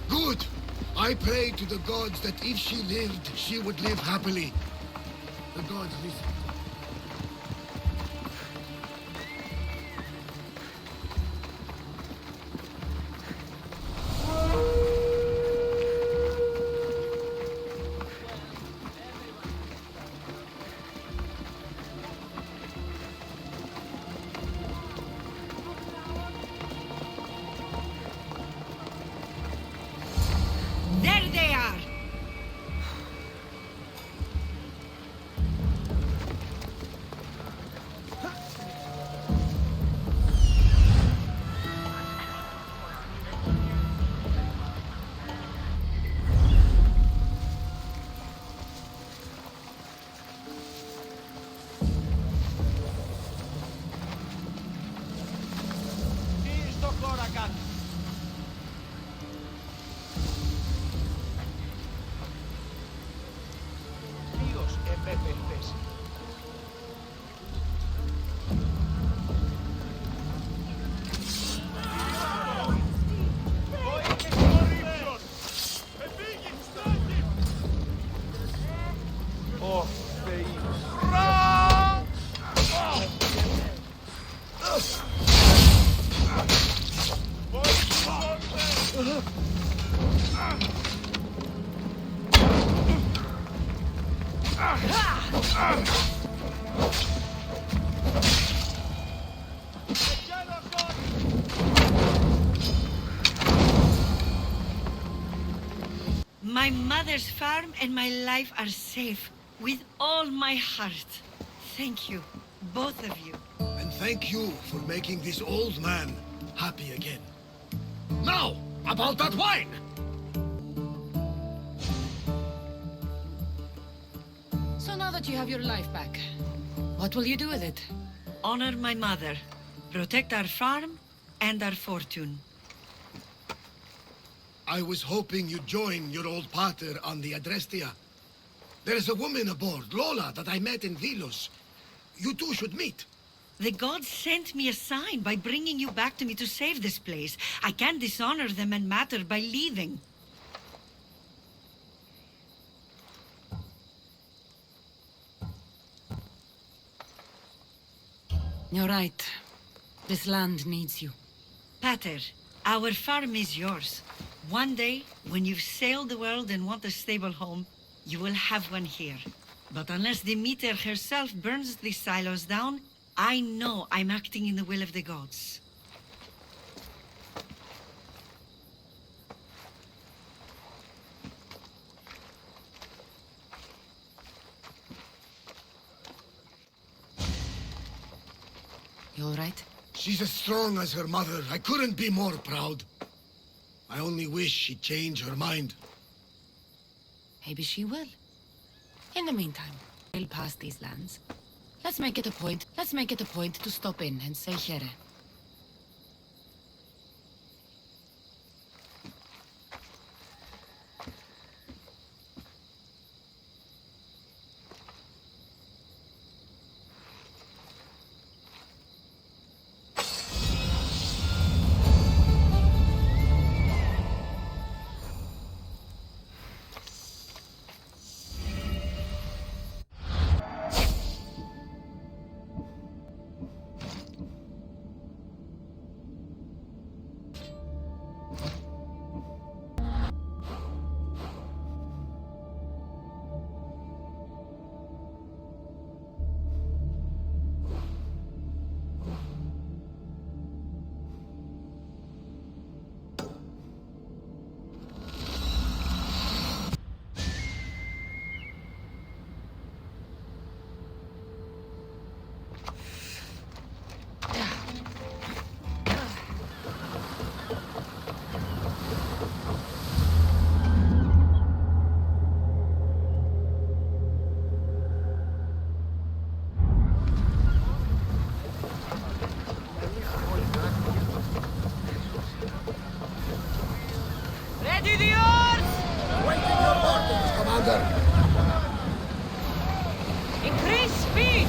Good! I pray to the gods that if she lived, she would live happily. The gods listen. There they are! Τι στο χώρα κάτω. Ποιος επέφερτες. Ω, Θεοί. My mother's farm and my life are safe. With all my heart. Thank you, both of you. And thank you for making this old man happy again. Now, about that wine! So now that you have your life back, what will you do with it? Honor my mother. Protect our farm and our fortune. I was hoping you'd join your old pater on the Adrestia. There is a woman aboard, Lola, that I met in Vilos. You two should meet. The gods sent me a sign by bringing you back to me to save this place. I can't dishonor them and Matter by leaving. You're right. This land needs you. Pater, our farm is yours. One day, when you've sailed the world and want a stable home, you will have one here. But unless Demeter herself burns these silos down, I know I'm acting in the will of the gods. You all right? She's as strong as her mother. I couldn't be more proud. I only wish she'd change her mind. Maybe she will. In the meantime, we'll pass these lands. Let's make it a point to stop in and say here. Ready the oars! Waiting your orders, Commander. Increase speed!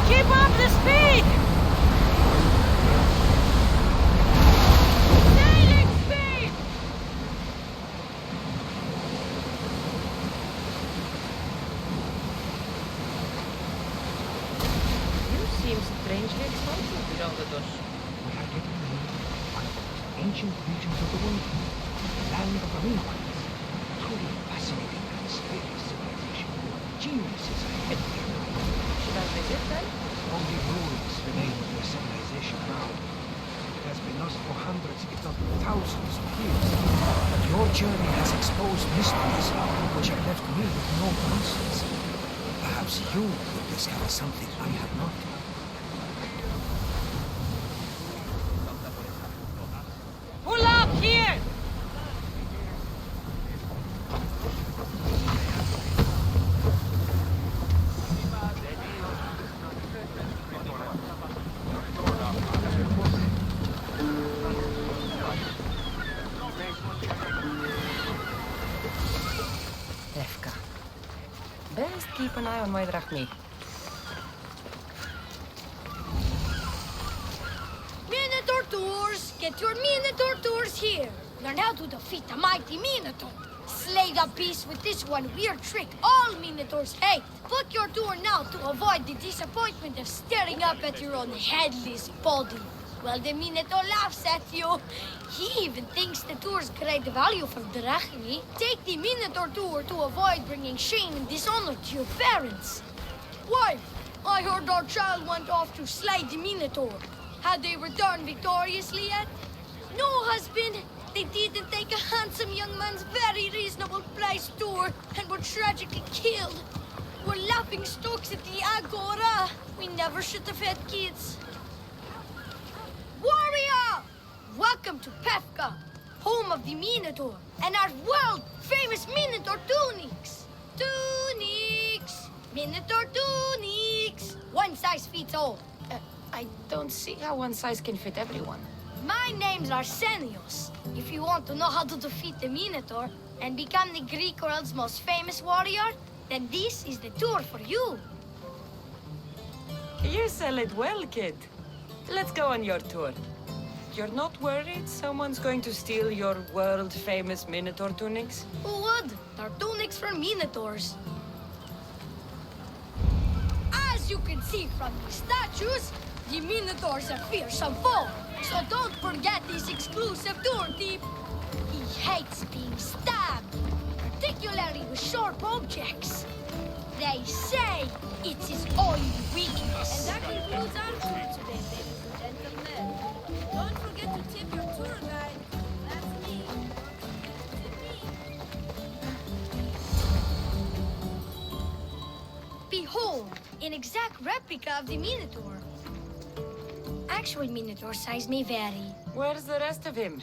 Keep up the speed! Sailing speed! You seem strangely excited, Rhodotos. We are getting near one of the most ancient regions of the world, the land of Arenoids. Truly fascinating and mysterious civilization. Geniuses ahead of their time. Should I visit then? Only ruins remain of their civilization now. It has been lost for hundreds, if not thousands of years. But your journey has exposed mysteries which have left me with no answers. Perhaps you will discover something I have not. Pull up here! Lefka. Best keep an eye on my drachmi. Minotaur tours! Get your Minotaur tours here! Learn how to defeat the mighty Minotaur! Slay the beast with this one weird trick all Minotaurs hate! Book your tour now to avoid the disappointment of staring up at your own headless body. Well, the Minotaur laughs at you. He even thinks the tour's great value for drachmi. Take the Minotaur tour to avoid bringing shame and dishonor to your parents. Wife, I heard our child went off to slay the Minotaur. Had they returned victoriously yet? No, husband. They didn't take a handsome young man's very reasonable price tour and were tragically killed. We're laughing stocks at the Agora. We never should have had kids. Warrior! Welcome to Pefka, home of the Minotaur, and our world-famous Minotaur tunics. Tunics! Minotaur tunics! One size fits all. I don't see how one size can fit everyone. My name's Arsenios. If you want to know how to defeat the Minotaur and become the Greek world's most famous warrior, then this is the tour for you. You sell it well, kid. Let's go on your tour. You're not worried someone's going to steal your world-famous Minotaur tunics? Who would? They're tunics for Minotaurs. As you can see from the statues, the Minotaur's a fearsome foe. So don't forget this exclusive tour tip. He hates being stabbed, particularly with sharp objects. They say it's his only weakness. And that concludes our tour today, ladies and gentlemen. Don't forget to tip your tour guide. That's me. Don't forget to tip me. Behold, an exact replica of the Minotaur. Actual Minotaur size may vary. Where's the rest of him?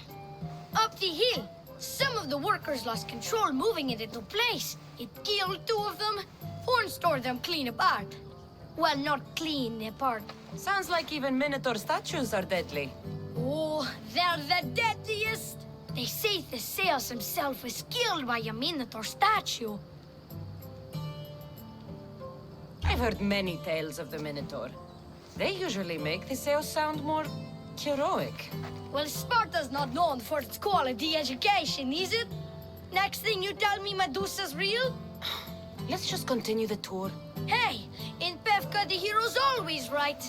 Up the hill. Some of the workers lost control moving it into place. It killed 2 of them, and stored them clean apart. Well, not clean apart. Sounds like even Minotaur statues are deadly. Oh, they're the deadliest! They say Theseus himself was killed by a Minotaur statue. I've heard many tales of the Minotaur. They usually make Theseus sound more heroic. Well, Sparta's not known for its quality education, is it? Next thing you tell me Medusa's real? Let's just continue the tour. Hey, in Pefka the hero's always right.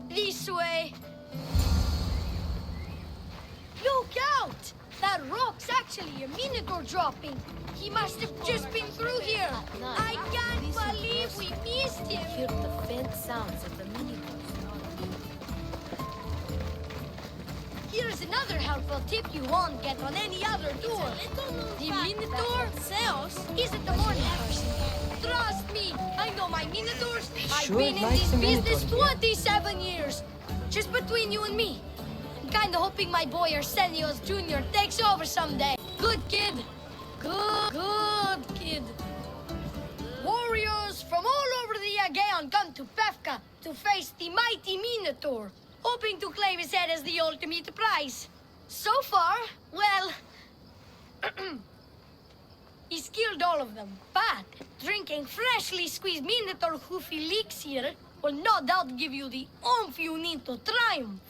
This way. Look out! That rock's actually a Minotaur dropping. He must have just been through here. I can't believe we missed him. Hear the faint sounds of the Minotaurs. Here's another helpful tip you won't get on any other tour. The Minotaur isn't the morning person. Trust me, I know my Minotaurs. I've been in this business 27 years. Just between you and me. I'm kinda hoping my boy Arsenios Jr. takes over someday. Good kid. Good kid. Warriors from all over the Aegean come to Pefka to face the mighty Minotaur, hoping to claim his head as the ultimate prize. So far, well, he's killed all of them. But drinking freshly squeezed Minotaur hoof elixir will no doubt give you the oomph you need to triumph.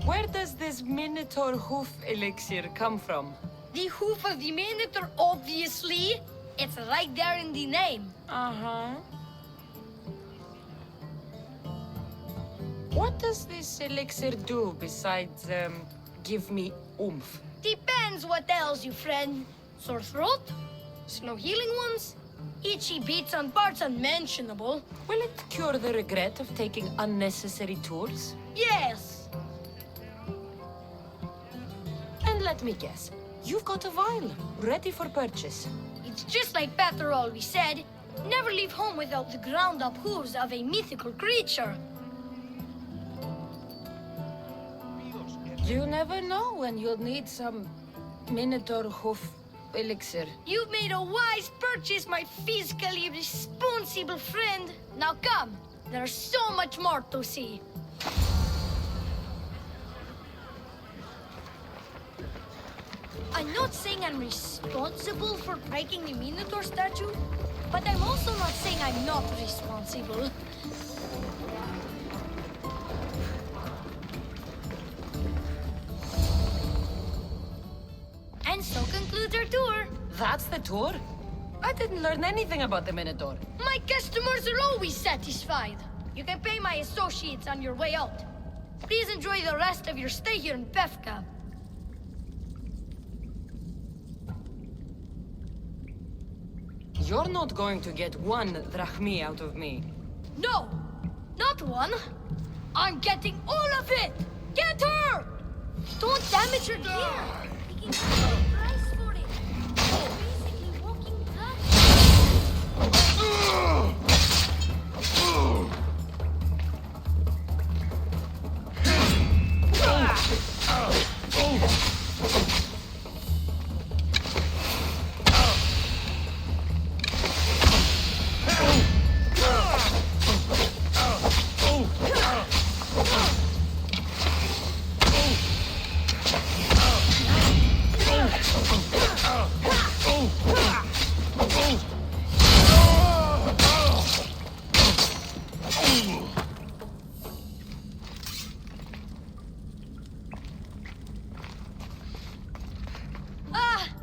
Where does this Minotaur hoof elixir come from? The hoof of the Minotaur, obviously. It's right there in the name. Uh-huh. What does this elixir do besides, give me oomph? Depends what ails you, friend. Sore throat? Slow healing ones? Itchy beats on parts unmentionable? Will it cure the regret of taking unnecessary tours? Yes. And let me guess, you've got a vial, ready for purchase. It's just like Peter always said, never leave home without the ground-up hooves of a mythical creature. You never know when you'll need some Minotaur hoof elixir. You've made a wise purchase, my fiscally responsible friend. Now come, there's so much more to see. I'm not saying I'm responsible for breaking the Minotaur statue, but I'm also not saying I'm not responsible. And so concludes our tour. That's the tour? I didn't learn anything about the Minotaur. My customers are always satisfied. You can pay my associates on your way out. Please enjoy the rest of your stay here in Pefka. You're not going to get 1 drachmi out of me. No, not 1. I'm getting all of it! Get her! Don't damage her gear! Taking the price for it. Basically walking trash.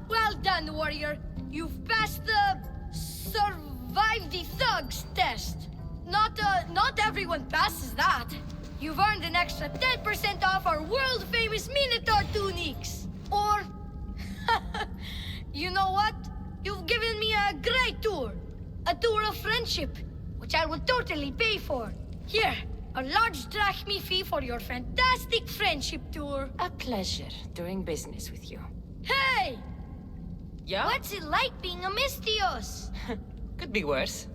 Well done, warrior. You've passed the survive the thugs test. Not everyone passes that. You've earned an extra 10% off our world-famous Minotaur tunics. Or, you know what? You've given me a great tour. A tour of friendship, which I will totally pay for. Here, a large drachmi fee for your fantastic friendship tour. A pleasure doing business with you. Hey! Yeah? What's it like being a Mystios? Could be worse.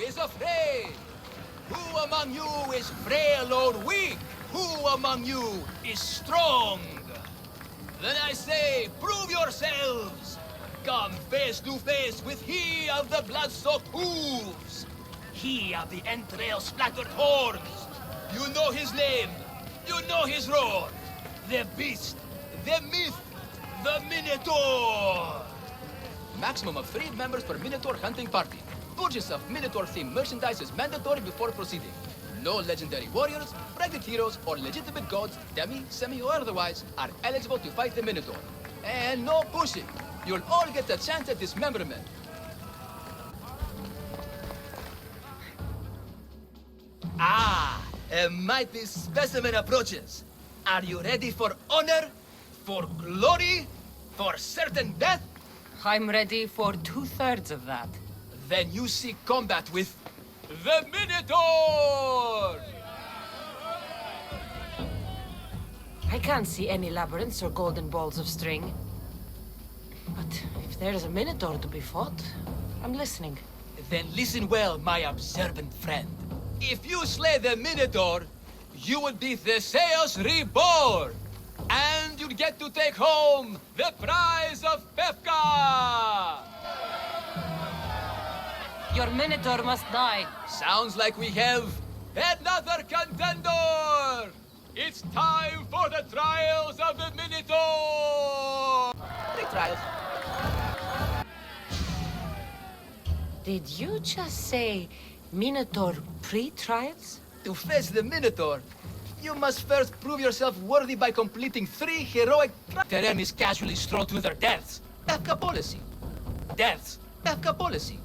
is afraid? Who among you is frail or weak? Who among you is strong? Then I say, prove yourselves! Come face to face with he of the blood-soaked hooves! He of the entrail-splattered horns! You know his name! You know his roar! The beast! The myth! The Minotaur! Maximum of 3 members per Minotaur hunting party. Purchase of Minotaur-themed merchandise is mandatory before proceeding. No legendary warriors, pregnant heroes, or legitimate gods, demi, semi, or otherwise, are eligible to fight the Minotaur. And no pushing. You'll all get a chance at dismemberment. Ah, a mighty specimen approaches. Are you ready for honor? For glory? For certain death? I'm ready for 2/3 of that. Then you seek combat with the Minotaur! I can't see any labyrinths or golden balls of string. But if there is a Minotaur to be fought, I'm listening. Then listen well, my observant friend. If you slay the Minotaur, you will be Theseus reborn! And you'll get to take home the prize of Pefka! Your Minotaur must die. Sounds like we have another contender! It's time for the trials of the Minotaur! Trials. Did you just say Minotaur pre-trials? To face the Minotaur, you must first prove yourself worthy by completing 3 heroic enemies casually stroll to their deaths. Pefka policy. Deaths. Pefka policy.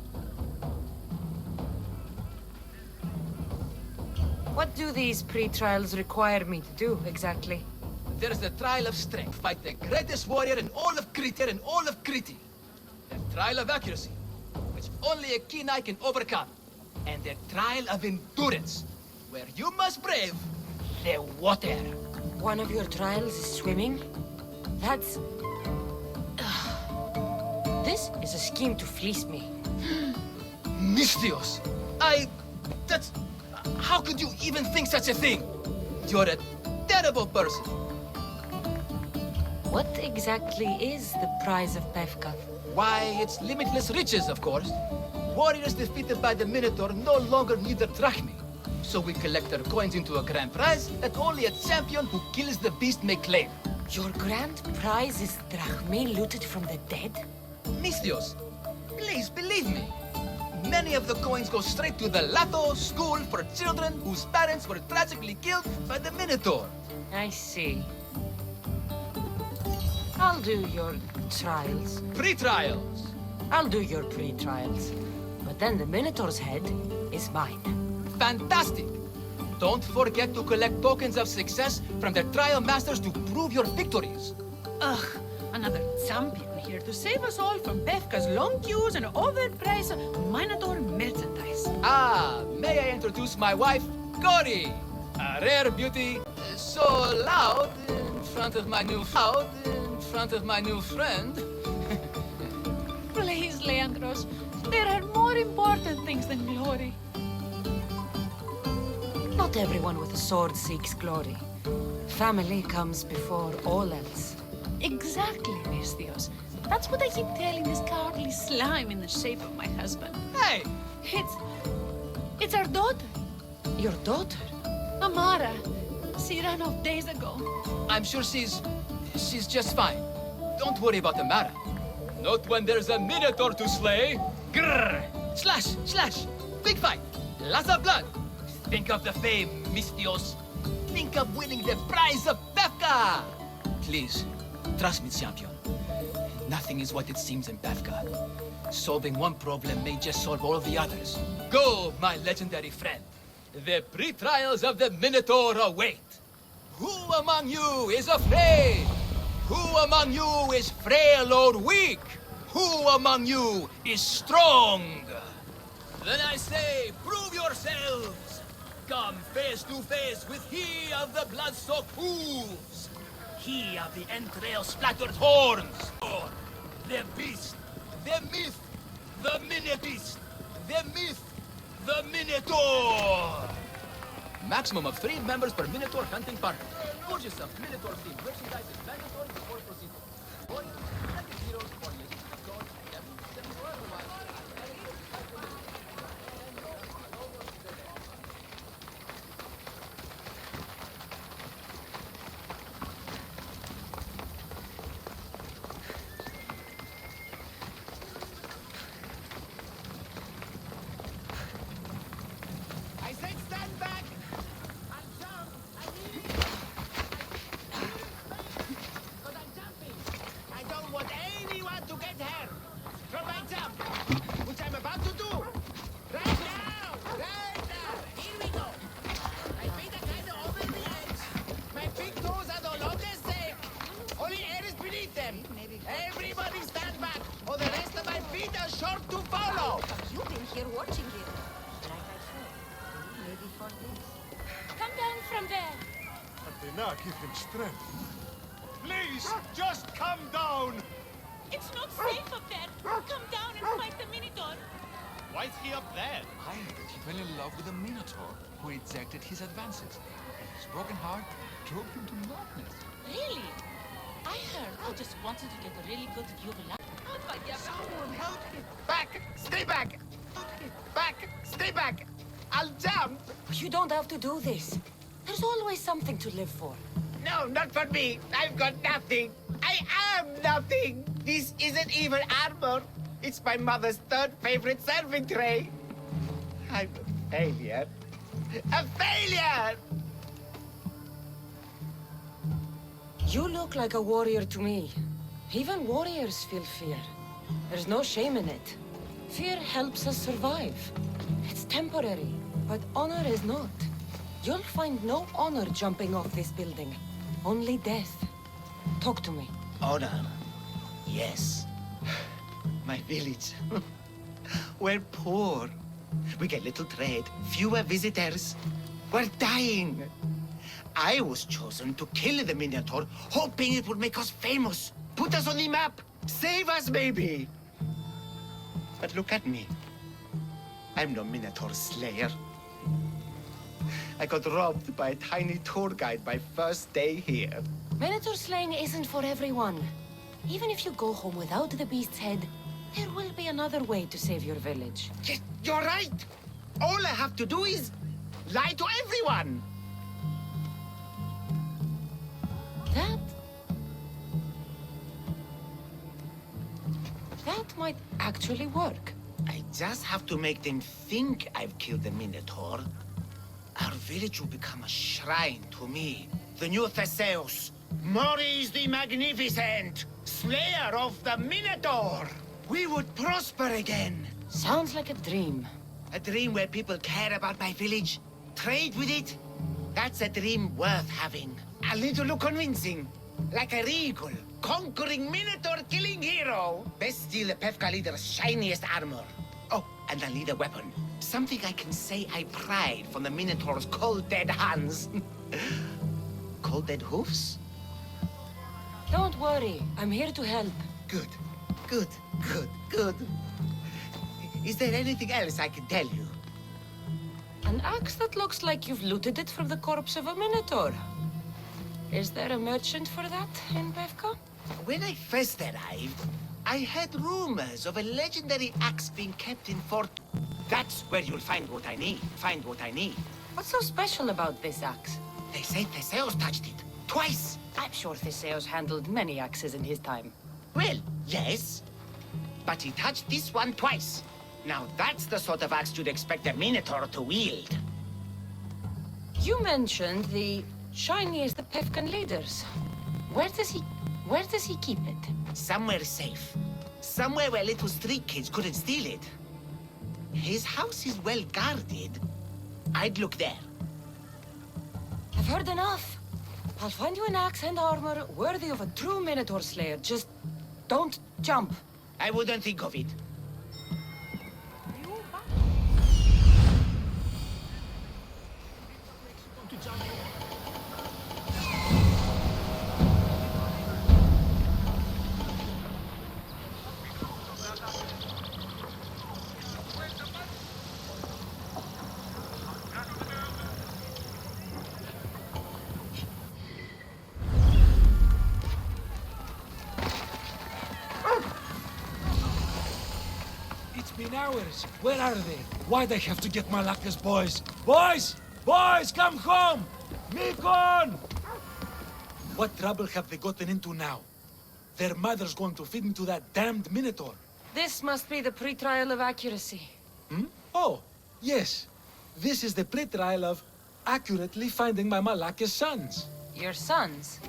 What do these pre-trials require me to do, exactly? There's the trial of strength. Fight the greatest warrior in all of Crete and all of Crete. The trial of accuracy, which only a keen eye can overcome. And the trial of endurance, where you must brave the water. One of your trials is swimming? That's... This is a scheme to fleece me. Mystios! That's... How could you even think such a thing? You're a terrible person. What exactly is the prize of Pefka? Why, it's limitless riches, of course. Warriors defeated by the Minotaur no longer need their drachmi. So we collect their coins into a grand prize that only a champion who kills the beast may claim. Your grand prize is drachmi looted from the dead? Mystios, please believe me. Many of the coins go straight to the Lato school for children whose parents were tragically killed by the Minotaur. I see. I'll do your trials. Pre-trials. I'll do your pre-trials. But then the Minotaur's head is mine. Fantastic! Don't forget to collect tokens of success from the trial masters to prove your victories. Ugh, another champion here to save us all from Pefka's long queues and overpriced Minotaur merchandise. Ah, may I introduce my wife, Cory? A rare beauty, so loud in front of my new friend. Please, Leandros, there are more important things than glory. Not everyone with a sword seeks glory. Family comes before all else. Exactly, Mystios. That's what I keep telling this cowardly slime in the shape of my husband. Hey! It's our daughter. Your daughter? Amara. She ran off days ago. I'm sure she's just fine. Don't worry about Amara. Not when there's a Minotaur to slay. Grrr! Slash! Slash! Big fight! Lots of blood! Think of the fame, Mystios. Think of winning the prize of Pefka! Please, trust me, champion. Nothing is what it seems in Pefka. Solving one problem may just solve all the others. Go, my legendary friend. The pre-trials of the Minotaur await. Who among you is afraid? Who among you is frail or weak? Who among you is strong? Then I say, prove yourselves. Come face to face with he of the blood-soaked hooves. He of the entrail-splattered horns. Or the beast, the myth, the mini-beast, the myth, The Minotaur! Maximum of 3 members per Minotaur hunting party. Purchase some Minotaur-themed merchandise and mandatory before proceeding. Warriors, second heroes for legitimate gods, devils, or otherwise. I said stand back! I'm jump! I need it! Because I'm jumping! I don't want anyone to get hurt from my jump, which I'm about to do! Right now! Right now! Here we go! My feet are kind of over the edge. My big toes are no longer safe. Only air is beneath them. Everybody stand back, or the rest of my feet are short to follow! You've been here watching it. Like I said, maybe for this. Come down from there. Athena, give him strength. Please, just come down! It's not safe up there. Come down and fight the Minotaur. Why is he up there? I heard that he fell in love with a Minotaur who ejected his advances. His broken heart drove him to madness. Really? I heard he just wanted to get a really good view of the land. Someone help me! Back! Stay back! Back! Stay back! I'll jump! You don't have to do this. There's always something to live for. No, not for me. I've got nothing. I am nothing. This isn't even armor. It's my mother's third favorite serving tray. I'm a failure. A failure! You look like a warrior to me. Even warriors feel fear. There's no shame in it. Fear helps us survive. It's temporary, but honor is not. You'll find no honor jumping off this building. Only death. Talk to me. Honor. Yes. My village. We're poor. We get little trade, fewer visitors. We're dying. I was chosen to kill the Minotaur, hoping it would make us famous. Put us on the map. Save us, maybe. But look at me. I'm no Minotaur slayer. I got robbed by a tiny tour guide my first day here. Minotaur slaying isn't for everyone. Even if you go home without the beast's head, there will be another way to save your village. Yes, you're right. All I have to do is lie to everyone. That might actually work. I just have to make them think I've killed the Minotaur. Our village will become a shrine to me, the new Theseus, Maurice the Magnificent, slayer of the Minotaur. We would prosper again. Sounds like a dream. A dream where people care about my village, trade with it. That's a dream worth having. A little convincing, like a regal, conquering Minotaur-killing hero. Best steal the Pefka leader's shiniest armor. Oh, and I'll need a weapon. Something I can say I pried from the Minotaur's cold, dead hands. Cold, dead hoofs? Don't worry, I'm here to help. Good, good, good, good. Is there anything else I can tell you? An axe that looks like you've looted it from the corpse of a Minotaur. Is there a merchant for that in Pefka? When I first arrived, I heard rumors of a legendary axe being kept in Fort. That's where you'll find what I need. Find what I need. What's so special about this axe? They say Theseus touched it. Twice. I'm sure Theseus handled many axes in his time. Well, yes. But he touched this one twice. Now that's the sort of axe you'd expect a Minotaur to wield. You mentioned the shiniest of Pefkan leaders. Where does he keep it? Somewhere safe. Somewhere where little street kids couldn't steal it. His house is well guarded. I'd look there. I've heard enough. I'll find you an axe and armor worthy of a true Minotaur slayer. Just don't jump. I wouldn't think of it. It's been hours. Where are they? Why'd I have to get Malaka's boys? Boys! Boys, come home! Mikon! What trouble have they gotten into now? Their mother's going to feed into that damned Minotaur. This must be the pre-trial of accuracy. Hmm? Oh, yes. This is the pre-trial of accurately finding my Malaka's sons. Your sons?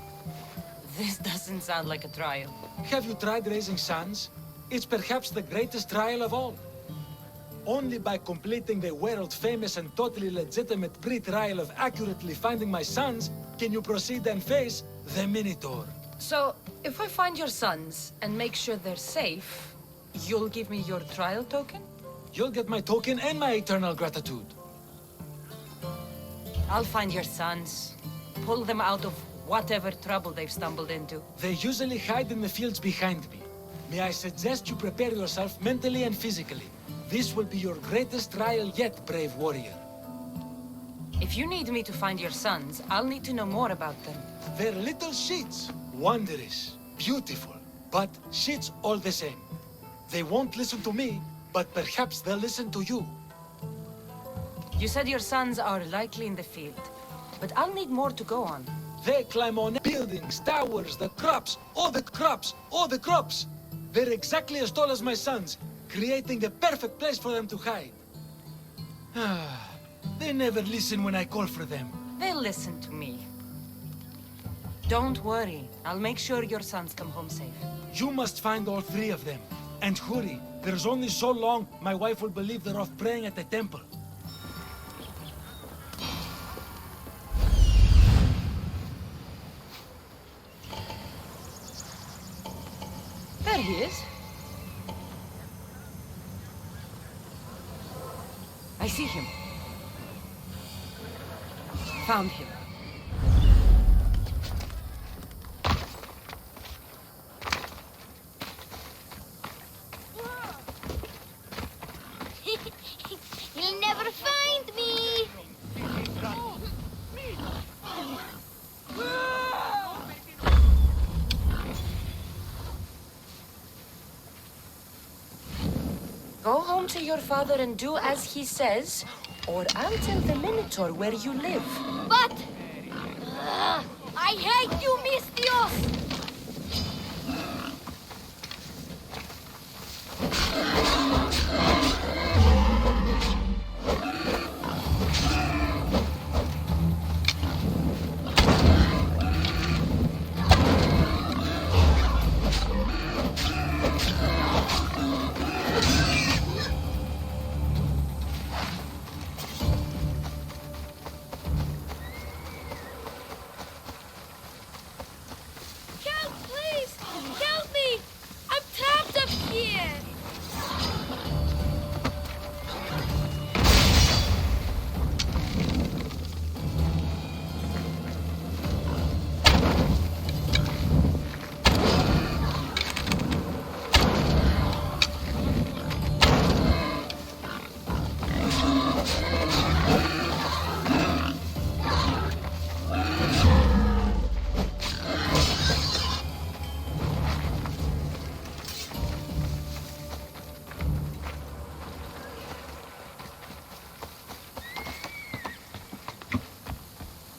This doesn't sound like a trial. Have you tried raising sons? It's perhaps the greatest trial of all. Only by completing the world-famous and totally legitimate pre-trial of accurately finding my sons can you proceed and face the Minotaur. So, if I find your sons and make sure they're safe, you'll give me your trial token? You'll get my token and my eternal gratitude. I'll find your sons. Pull them out of whatever trouble they've stumbled into. They usually hide in the fields behind me. May I suggest you prepare yourself mentally and physically. This will be your greatest trial yet, brave warrior. If you need me to find your sons, I'll need to know more about them. They're little shits. Wondrous, beautiful, but shits all the same. They won't listen to me, but perhaps they'll listen to you. You said your sons are likely in the field, but I'll need more to go on. They climb on buildings, towers, the crops, all the crops, all the crops. They're exactly as tall as my sons, creating the perfect place for them to hide. They never listen when I call for them. They'll listen to me. Don't worry. I'll make sure your sons come home safe. You must find all three of them. And hurry. There's only so long my wife will believe they're off praying at the temple. There he is. I see him. Found him. You'll never find me! Go home to your father and do as he says, or I'll tell the Minotaur where you live. But... I hate you, Mistios!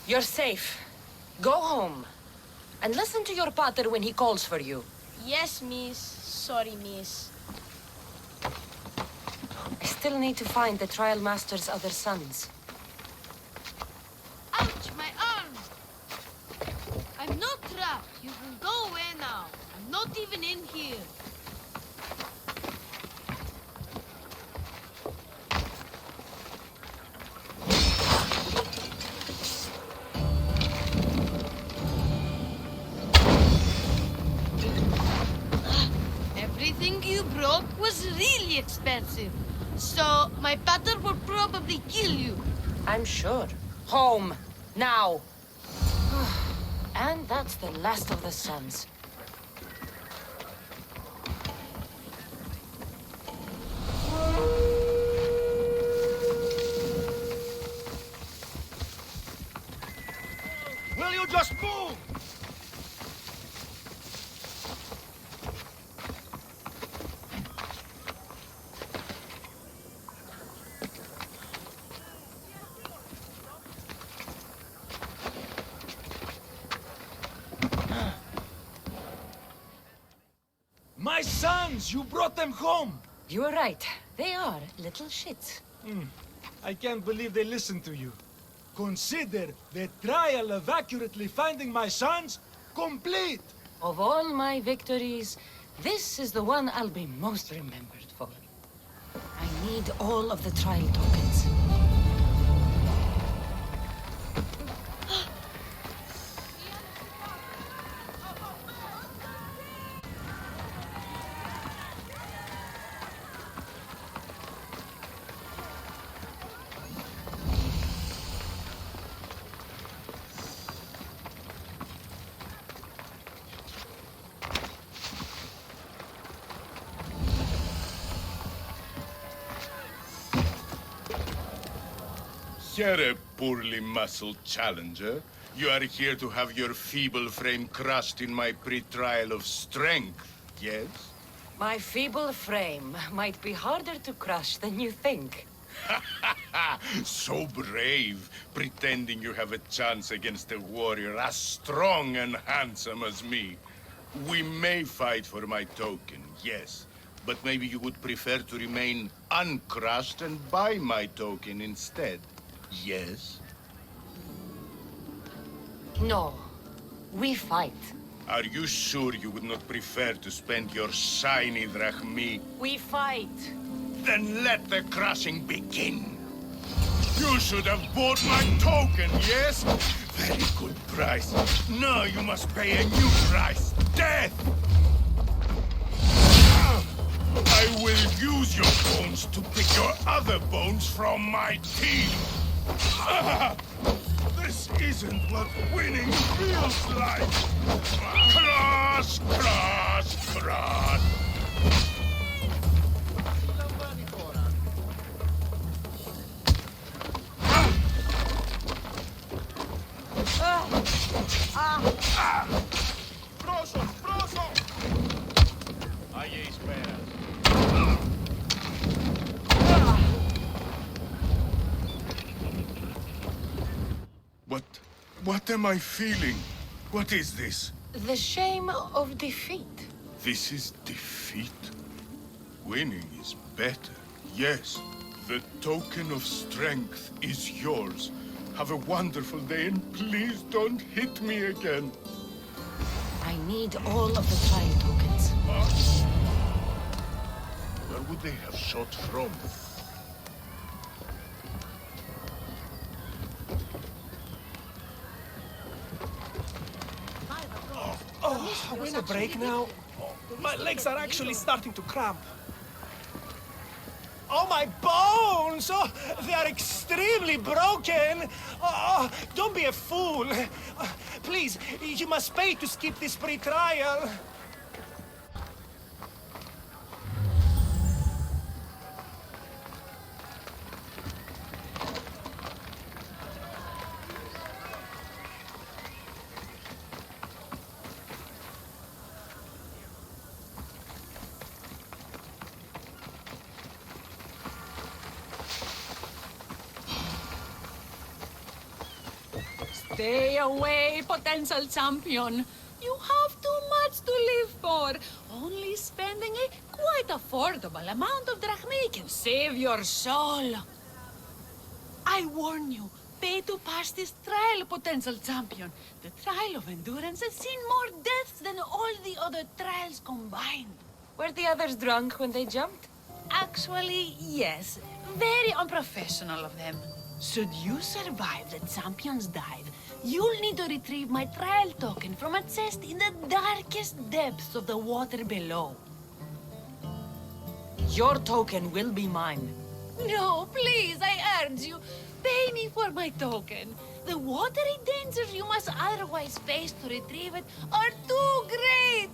You're safe. Go home. And listen to your pater when he calls for you. Yes, miss. Sorry, miss. I still need to find the trial master's other sons. Ouch, my arm! I'm not trapped. You can go away now. I'm not even in here. Everything you broke was really expensive. So, my pater will probably kill you. I'm sure. Home. Now. And that's the last of the sons. Will you just move? My sons! You brought them home! You were right. They are little shits. I can't believe they listened to you. Consider the trial of accurately finding my sons complete! Of all my victories, this is the one I'll be most remembered for. I need all of the trial tokens. You're a poorly muscled challenger. You are here to have your feeble frame crushed in my pre-trial of strength, yes? My feeble frame might be harder to crush than you think. So brave, pretending you have a chance against a warrior as strong and handsome as me. We may fight for my token, yes. But maybe you would prefer to remain uncrushed and buy my token instead. Yes? No. We fight. Are you sure you would not prefer to spend your shiny drachmi? We fight. Then let the crushing begin. You should have bought my token, yes? Very good price. Now you must pay a new price. Death! I will use your bones to pick your other bones from my teeth. This isn't what winning feels like. Crush, crush, crush. Proso, proso! Allí esperas. What am I feeling? What is this? The shame of defeat. This is defeat? Winning is better, yes. The token of strength is yours. Have a wonderful day and please don't hit me again. I need all of the trial tokens. Where would they have shot from? Oh, are we in a break now? My legs are actually starting to cramp. Oh, my bones! Oh, they are extremely broken! Oh, don't be a fool! Please, you must pay to skip this pre-trial. Stay away, potential champion. You have too much to live for. Only spending a quite affordable amount of drachmi can save your soul. I warn you, pay to pass this trial, potential champion. The trial of endurance has seen more deaths than all the other trials combined. Were the others drunk when they jumped? Actually, yes. Very unprofessional of them. Should you survive the champion's dive, you'll need to retrieve my trial token from a chest in the darkest depths of the water below. Your token will be mine. No, please, I urge you. Pay me for my token. The watery dangers you must otherwise face to retrieve it are too great.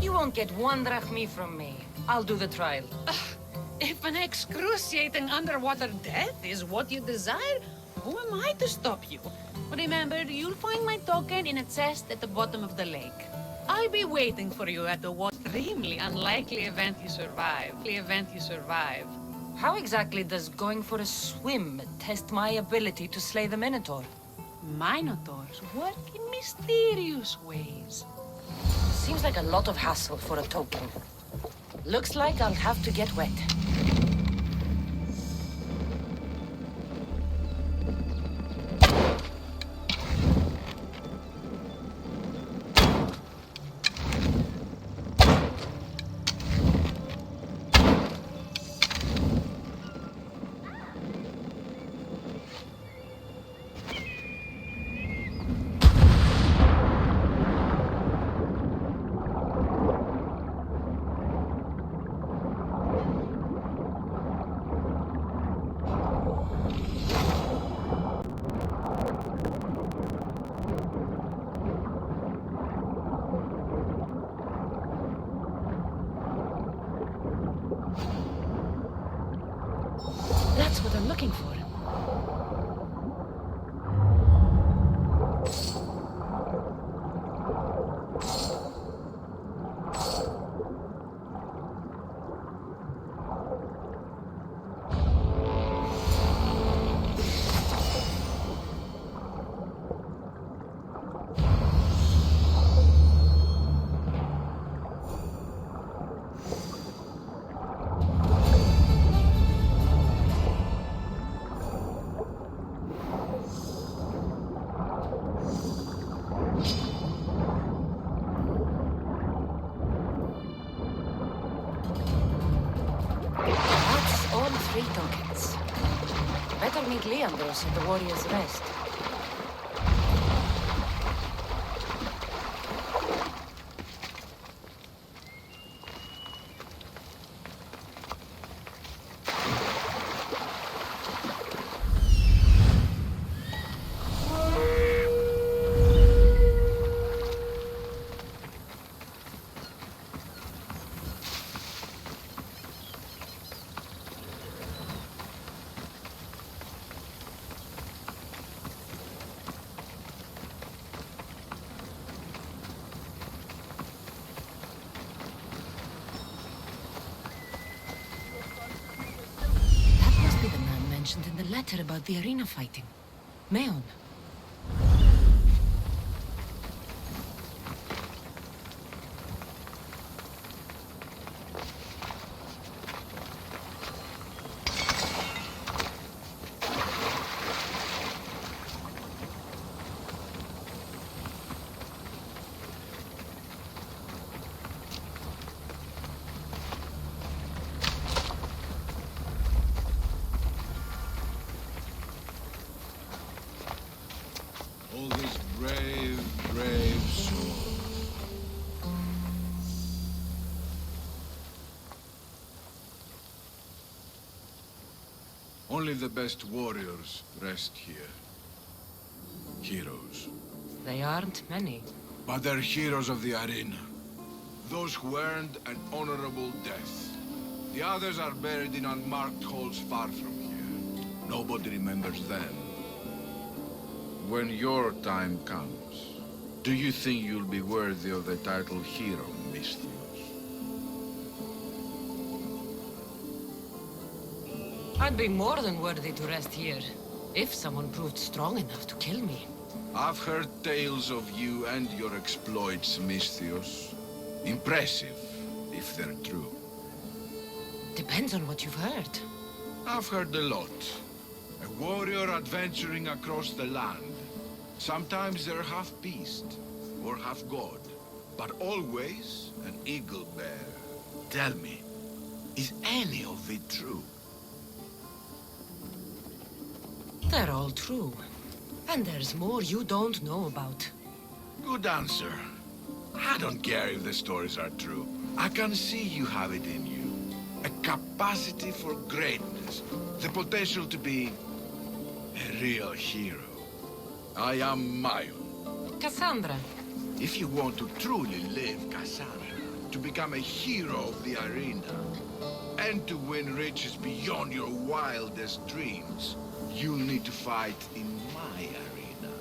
You won't get one drachmi from me. I'll do the trial. If an excruciating underwater death is what you desire, who am I to stop you? Remember, you'll find my token in a chest at the bottom of the lake. I'll be waiting for you at the extremely unlikely event you survive. How exactly does going for a swim test my ability to slay the Minotaur? Minotaurs work in mysterious ways. Seems like a lot of hassle for a token. Looks like I'll have to get wet. That's what I'm looking for. Tokens. Better meet Leandros at the Warrior's Rest. In the letter about the arena fighting. Meon. All these brave, brave souls. Only the best warriors rest here. Heroes. They aren't many. But they're heroes of the arena. Those who earned an honorable death. The others are buried in unmarked holes far from here. Nobody remembers them. When your time comes, do you think you'll be worthy of the title hero, Misthios? I'd be more than worthy to rest here, if someone proved strong enough to kill me. I've heard tales of you and your exploits, Misthios. Impressive, if they're true. Depends on what you've heard. I've heard a lot. A warrior adventuring across the land. Sometimes they're half beast, or half god, but always an eagle bear. Tell me, is any of it true? They're all true. And there's more you don't know about. Good answer. I don't care if the stories are true. I can see you have it in you. A capacity for greatness. The potential to be a real hero. I am Mayon. Cassandra. If you want to truly live Cassandra, to become a hero of the arena, and to win riches beyond your wildest dreams, you'll need to fight in my arena.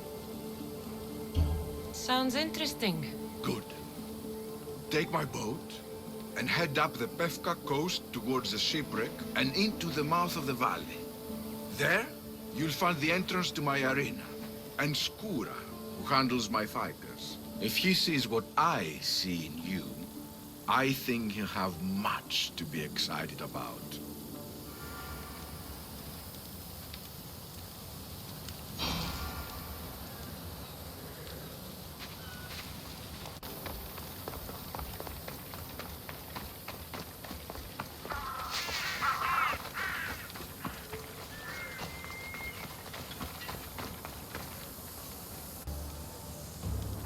Sounds interesting. Good. Take my boat and head up the Pefka coast towards the shipwreck and into the mouth of the valley. There, you'll find the entrance to my arena, and Skura, who handles my fighters. If he sees what I see in you, I think he'll have much to be excited about.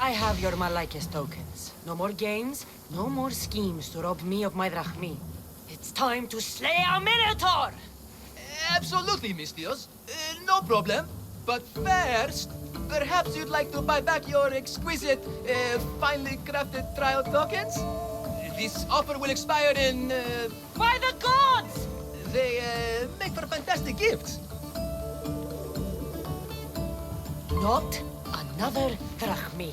I have your Malakis tokens. No more games, no more schemes to rob me of my drachmi. It's time to slay a Minotaur! Absolutely, Mistios. No problem. But first, perhaps you'd like to buy back your exquisite, finely crafted trial tokens? This offer will expire in, By the gods! They, make for fantastic gifts. Not another drachmi.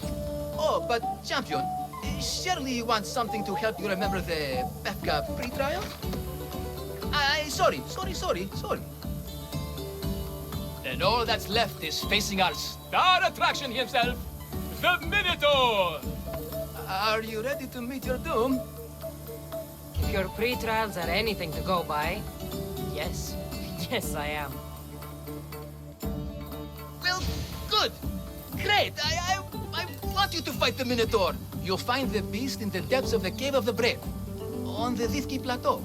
Oh, but, champion, surely you want something to help you remember the Befka pre-trial? Sorry. And all that's left is facing our star attraction himself, the Minotaur! Are you ready to meet your doom? If your pre-trials are anything to go by, yes. Yes, I am. Well, good. Great. I want you to fight the Minotaur. You'll find the beast in the depths of the Cave of the Brave, on the Thithki Plateau.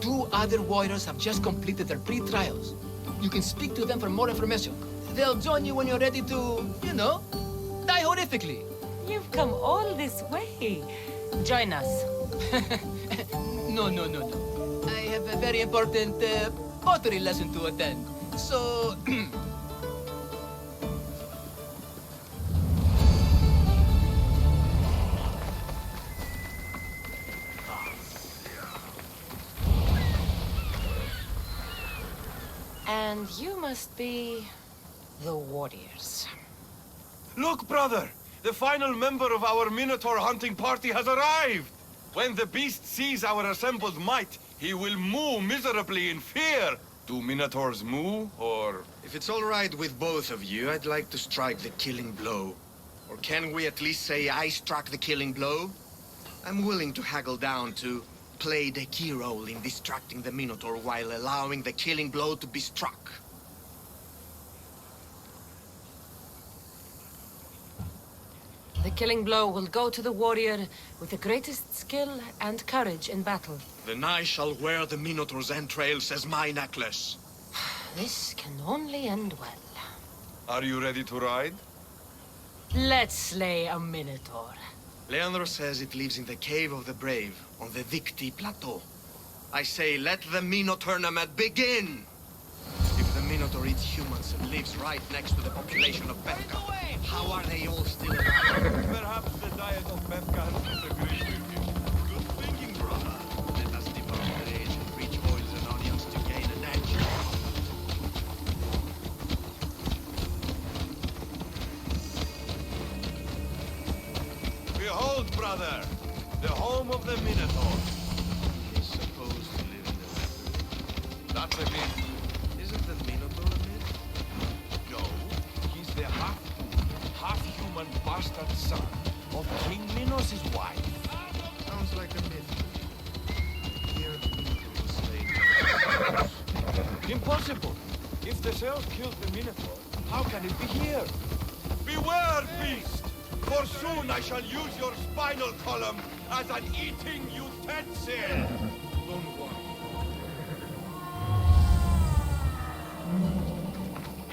2 other warriors have just completed their pre-trials. You can speak to them for more information. They'll join you when you're ready to, you know, die horrifically. You've come all this way. Join us. No. I have a very important pottery lesson to attend. So... And you must be the warriors. Look, brother! The final member of our Minotaur hunting party has arrived! When the beast sees our assembled might, he will moo miserably in fear. Do Minotaurs moo, or...? If it's all right with both of you, I'd like to strike the killing blow. Or can we at least say I struck the killing blow? I'm willing to haggle down to play the key role in distracting the Minotaur while allowing the killing blow to be struck. The killing blow will go to the warrior with the greatest skill and courage in battle. Then I shall wear the Minotaur's entrails as my necklace. This can only end well. Are you ready to ride? Let's slay a Minotaur. Leandro says it lives in the Cave of the Brave, on the Thithki Plateau. I say, let the Minotaur tournament begin! If the Minotaur eats humans and lives right next to the population of Befka, how are they all still alive? Perhaps the diet of Befka has disagreed with you. Good thinking, brother. Let us devour the age and rich oils and onions to gain an edge. Behold, brother, the home of the Minotaur. He's supposed to live in the memory. That's a myth. Isn't the Minotaur a myth? No, he's the half-human bastard son of King Minos' wife. Sounds like a myth. Here, Minotaur was slain. Impossible. If the cells killed the Minotaur, how can it be here? Beware, beast! For soon I shall use your spinal column as an eating utensil! Don't worry.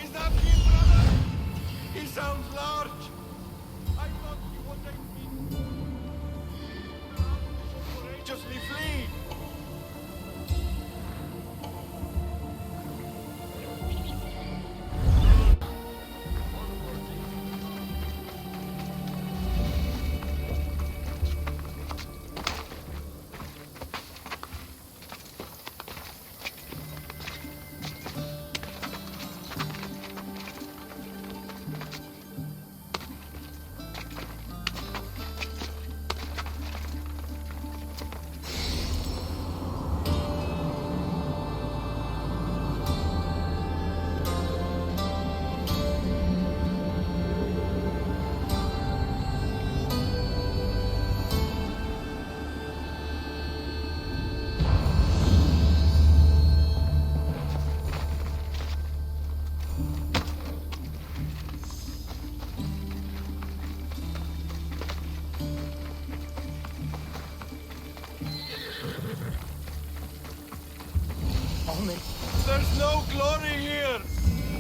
Is that him, brother? He sounds large. I thought he was a king. Courageously flee! Only... There's no glory here!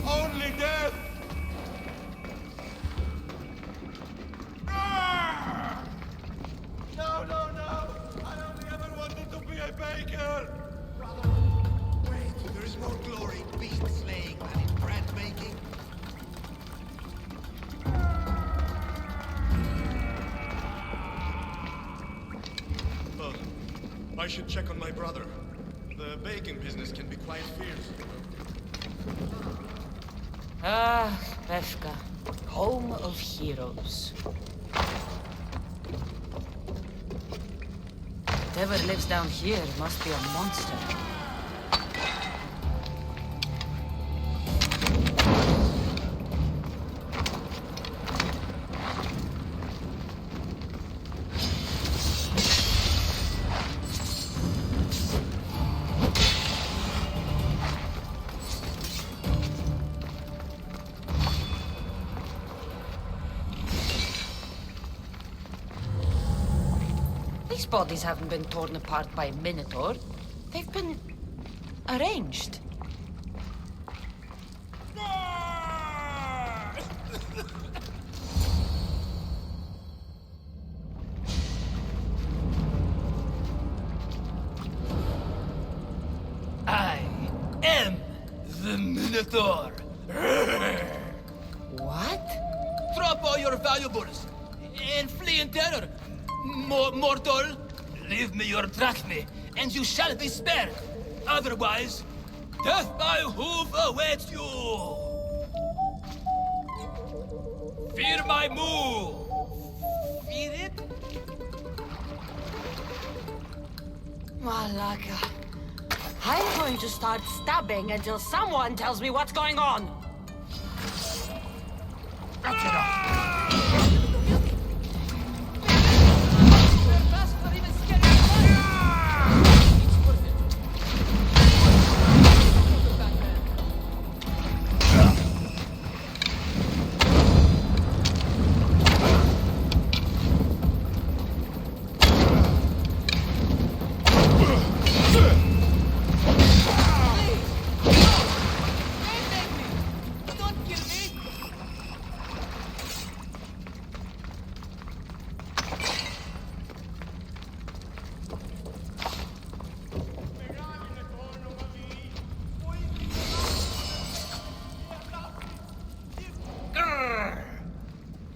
Only death! Ah! No, no, no! I only ever wanted to be a baker! Wait, there is more glory in beast slaying than in bread making. I should check on my brother. The baking business can be quite fierce. Ah, Pefka. Home of heroes. Whatever lives down here must be a monster. These bodies haven't been torn apart by a minotaur. They've been... arranged. I am the Minotaur. What? Drop all your valuables and flee in terror. Mortal, leave me your drachme, and you shall be spared. Otherwise, death by hoof awaits you. Fear my move. Fear it? Malaka. I'm going to start stabbing until someone tells me what's going on. That's enough.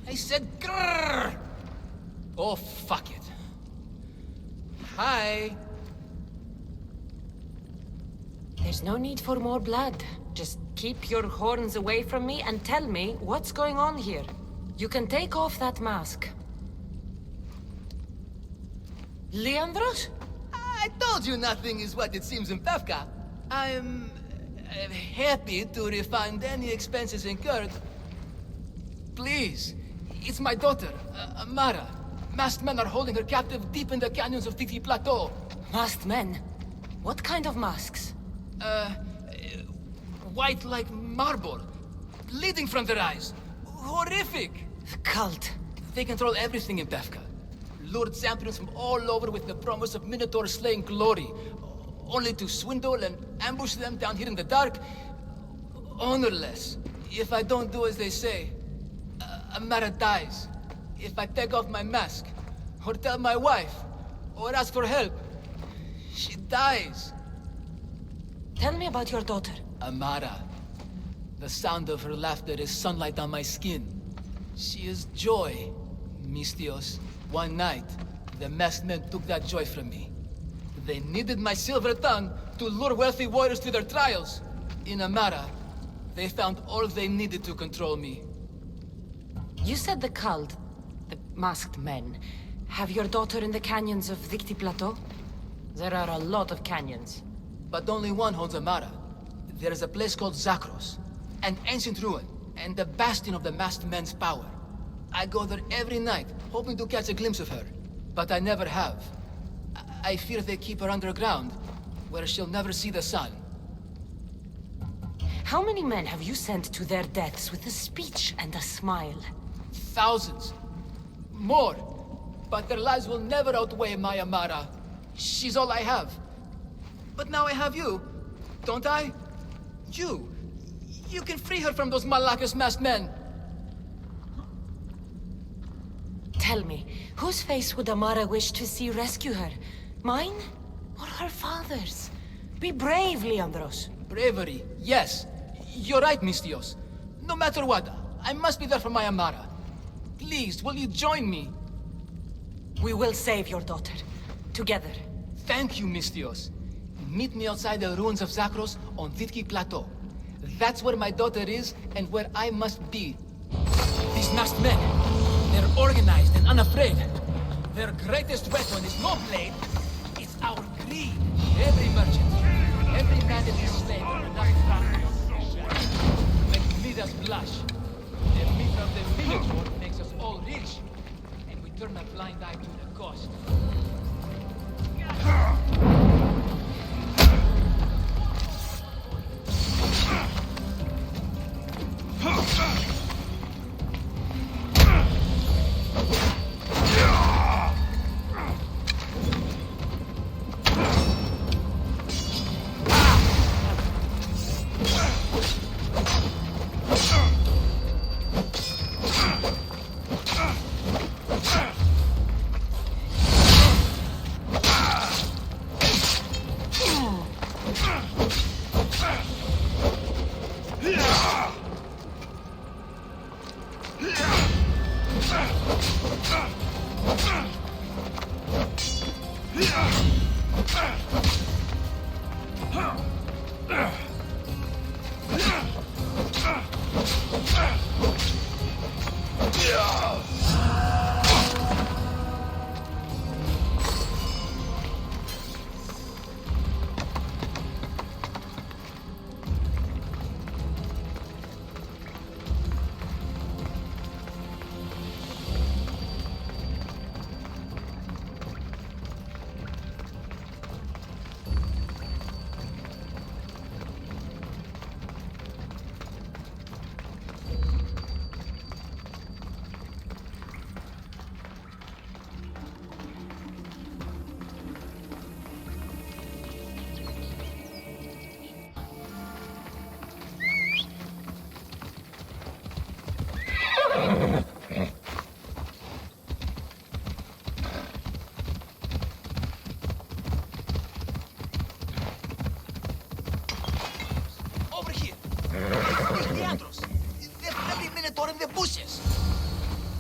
I said grrr! Oh, fuck it. Hi. There's no need for more blood. Just keep your horns away from me and tell me what's going on here. You can take off that mask. Leandros? I told you nothing is what it seems in Pefka. I'm happy to refund any expenses incurred. Please, it's my daughter, Amara. Masked men are holding her captive deep in the canyons of Titi Plateau. Masked men? What kind of masks? White like marble, bleeding from their eyes. Horrific! The cult. They control everything in Pefka. Lured champions from all over with the promise of Minotaur slaying glory, only to swindle and ambush them down here in the dark. Honorless. If I don't do as they say, Amara dies. If I take off my mask, or tell my wife, or ask for help, she dies. Tell me about your daughter. Amara. The sound of her laughter is sunlight on my skin. She is joy, Mistios. One night, the masked men took that joy from me. They needed my silver tongue to lure wealthy warriors to their trials. In Amara, they found all they needed to control me. You said the cult, the masked men, have your daughter in the canyons of Dicti Plateau? There are a lot of canyons. But only one holds Amara. There is a place called Zakros, an ancient ruin, and the bastion of the masked men's power. I go there every night, hoping to catch a glimpse of her. But I never have. I fear they keep her underground, where she'll never see the sun. How many men have you sent to their deaths with a speech and a smile? Thousands. More. But their lives will never outweigh my Amara. She's all I have. But now I have you. don't I? You can free her from those Malakas masked men. Tell me, whose face would Amara wish to see rescue her? Mine? Or her father's? Be brave, Leandros. Bravery, yes. You're right, Mistios. No matter what, I must be there for my Amara. Please, will you join me? We will save your daughter. Together. Thank you, Mistios. Meet me outside the ruins of Zakros on Vitki Plateau. That's where my daughter is and where I must be. These masked men, they're organized and unafraid. Their greatest weapon is no blade, it's our greed. Every merchant, every man that is slave on the makes leaders blush. The meat of the Minotaur makes us all rich, and we turn a blind eye to the cost.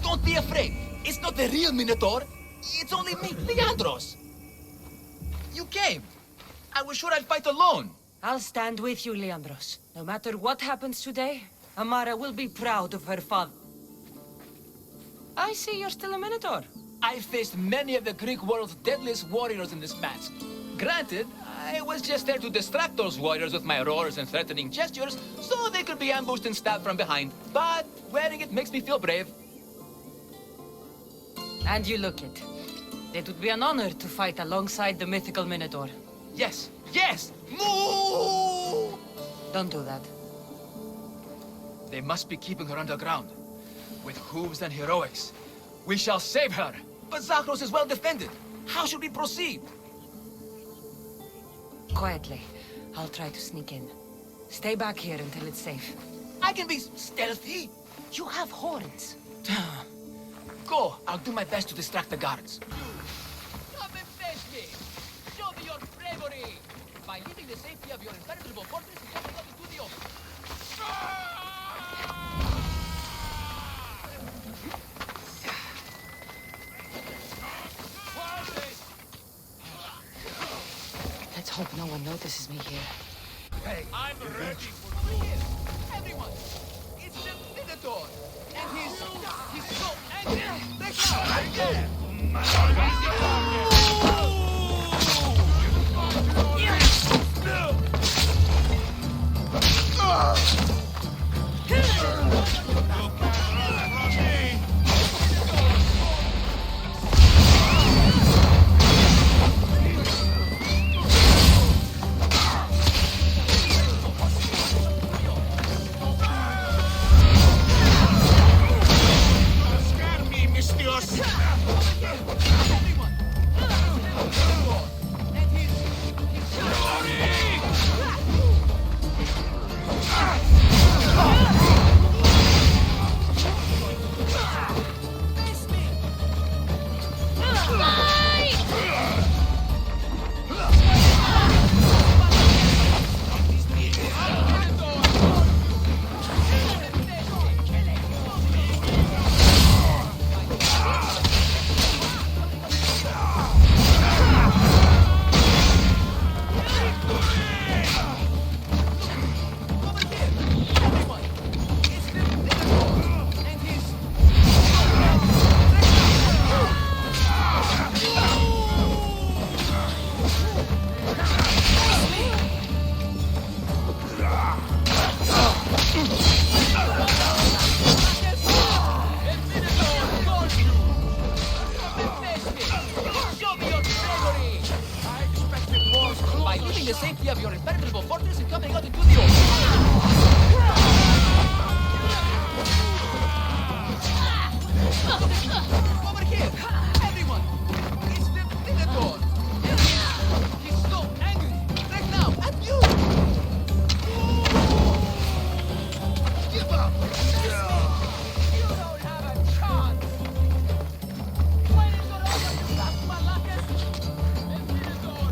Don't be afraid. It's not the real Minotaur. It's only me, Leandros. You came. I was sure I'd fight alone. I'll stand with you, Leandros. No matter what happens today, Amara will be proud of her father. I see you're still a Minotaur. I faced many of the Greek world's deadliest warriors in this match. Granted, I was just there to distract those warriors with my roars and threatening gestures, so they could be ambushed and stabbed from behind. But wearing it makes me feel brave. And you look it. It would be an honor to fight alongside the mythical Minotaur. Yes, yes! Moo! Don't do that. They must be keeping her underground. With hooves and heroics. We shall save her. But Zakros is well defended. How should we proceed? Quietly. I'll try to sneak in. Stay back here until it's safe. I can be stealthy. You have horns. Go. I'll do my best to distract the guards. Come and face me. Show me your bravery. By leaving the safety of your impenetrable fortress, you can come into the open. Let's hope no one notices me here. Hey, I'm ready for this. Everyone, it's the Minotaur. And he's so angry. Let's by leaving the safety of your impenetrable fortress and coming out into the open. Over here! Everyone! It's the Minotaur! He's so angry! Right now! At you! Give up! You don't have a chance! When is it over, you Rasmalakis? The Minotaur!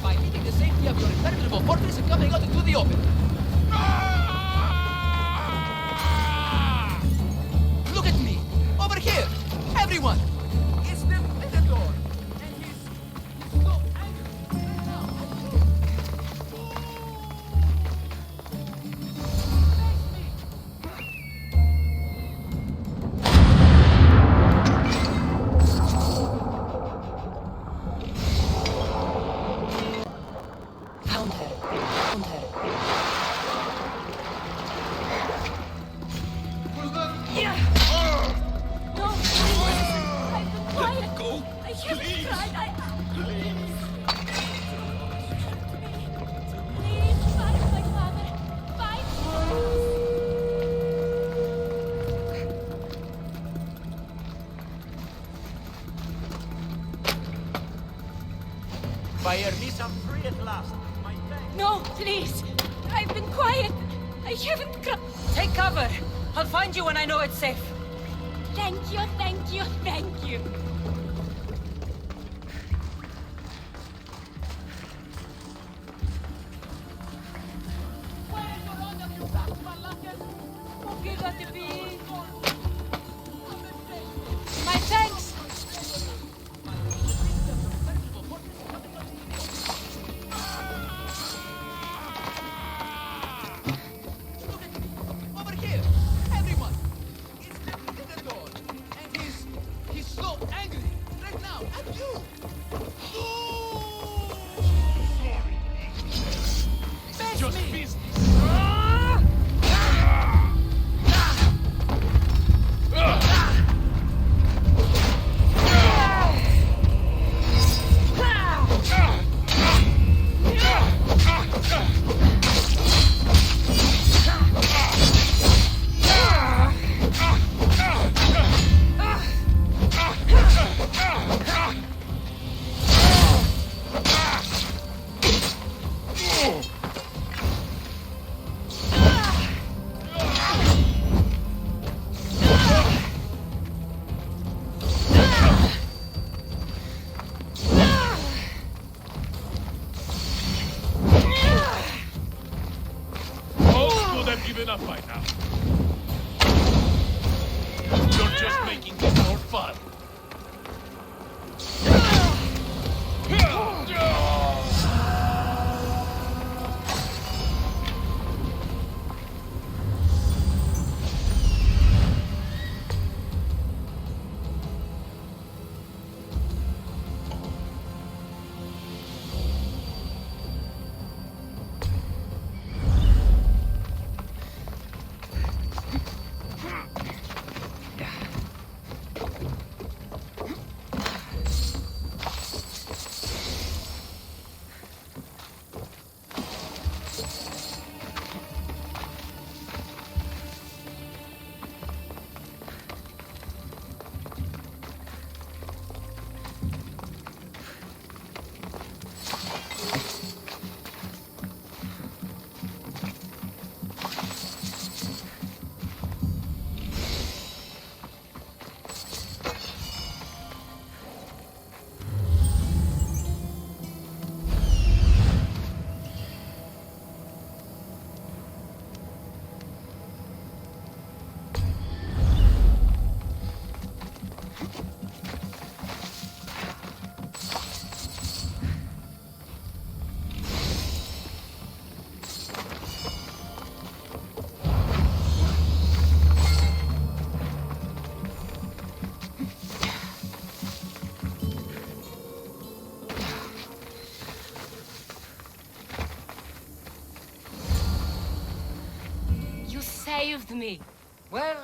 By leaving the safety of your impenetrable fortress and coming out into the open. Look at me! Over here! Everyone! It's the Minotaur! And he's so angry! Right now! Found her. Found her. Yeah. No, I've been quiet. Go. I haven't cried. Please, fight my father. Fight. Fire me some free at last. My thanks. No, please. I've been quiet. I haven't cried. Take cover. I'll find you when I know it's safe. Thank you, thank you, thank you. My thanks. Over here! Everyone! It's the Minotaur! And he's so angry! Right now! At you! Just business. Most would have given up by now. You're just making this more fun. saved me. Well...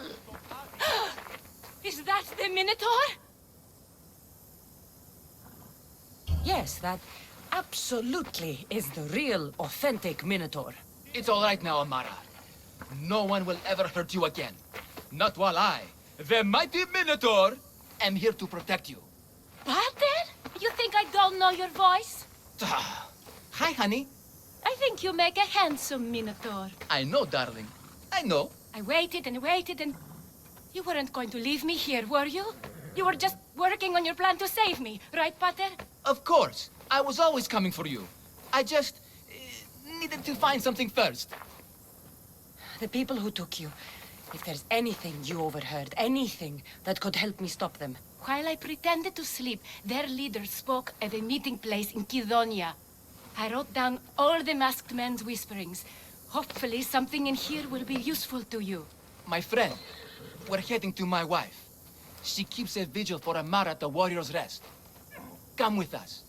Is that the Minotaur? Yes, that absolutely is the real, authentic Minotaur. It's all right now, Amara. No one will ever hurt you again. Not while I, the mighty Minotaur, am here to protect you. Pater? You think I don't know your voice? Hi, honey. I think you make a handsome Minotaur. I know, darling. I know. I waited and waited and... You weren't going to leave me here, were you? You were just working on your plan to save me, right, Pater? Of course. I was always coming for you. I just... needed to find something first. The people who took you, if there's anything you overheard, anything that could help me stop them. While I pretended to sleep, their leader spoke of a meeting place in Kidonia. I wrote down all the masked men's whisperings. Hopefully something in here will be useful to you. My friend, we're heading to my wife. She keeps a vigil for Amara at the Warrior's Rest. Come with us.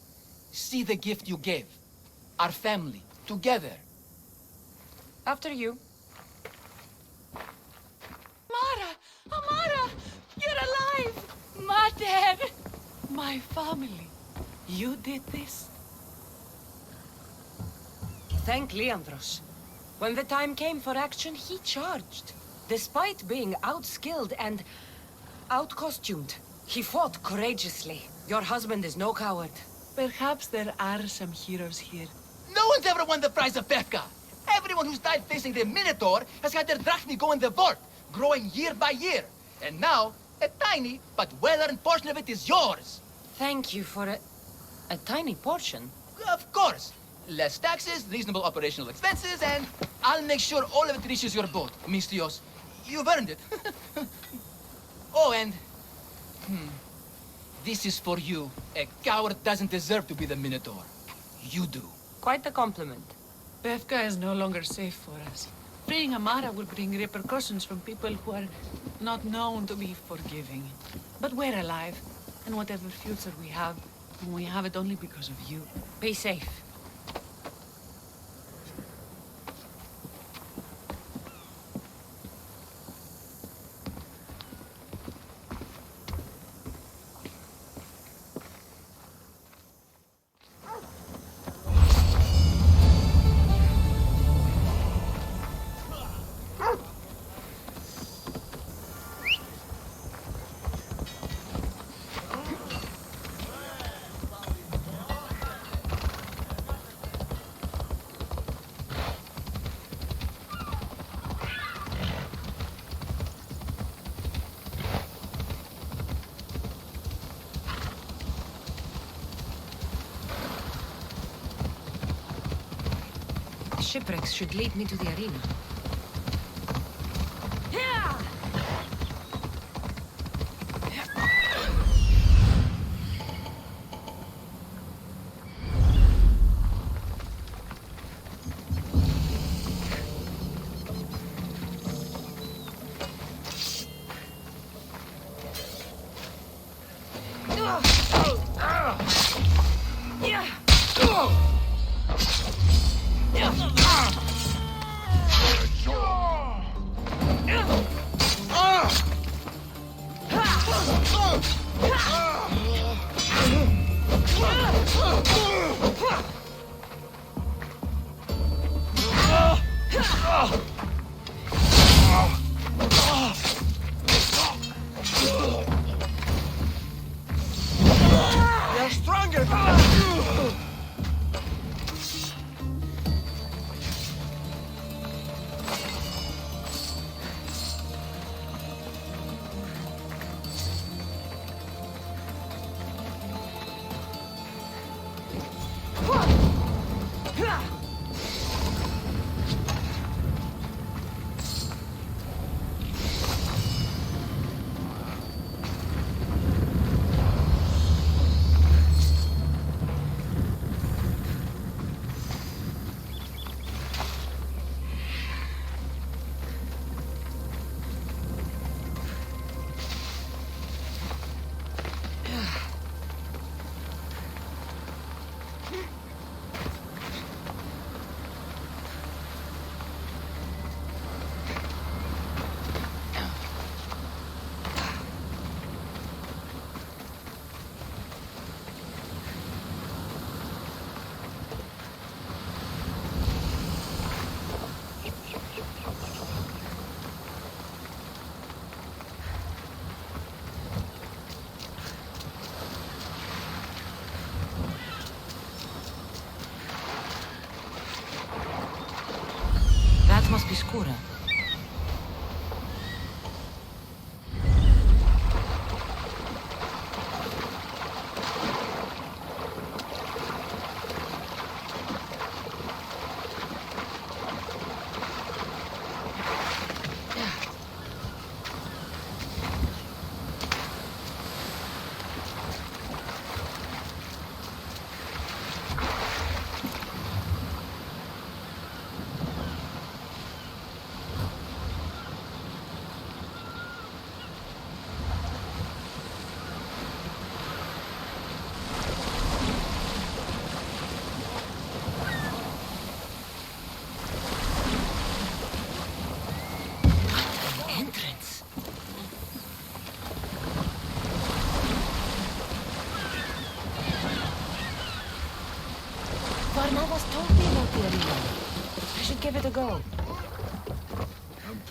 See the gift you gave. Our family, together. After you. Amara! Amara! You're alive! Mater! My family. You did this? Thank Leandros. When the time came for action, he charged. Despite being outskilled and out-costumed, he fought courageously. Your husband is no coward. Perhaps there are some heroes here. No one's ever won the prize of Pefka. Everyone who's died facing the Minotaur has had their drachmi go in the vault, growing year by year. And now, a tiny but well-earned portion of it is yours. Thank you for a tiny portion. Of course. Less taxes, reasonable operational expenses, and I'll make sure all of it reaches your boat, Mistios. You've earned it. Oh, and... This is for you. A coward doesn't deserve to be the Minotaur. You do. Quite a compliment. Pefka is no longer safe for us. Freeing Amara will bring repercussions from people who are not known to be forgiving. But we're alive, and whatever future we have it only because of you. Be safe. Shipwrecks should lead me to the arena. Barnabas told me about the arena. I should give it a go. I'm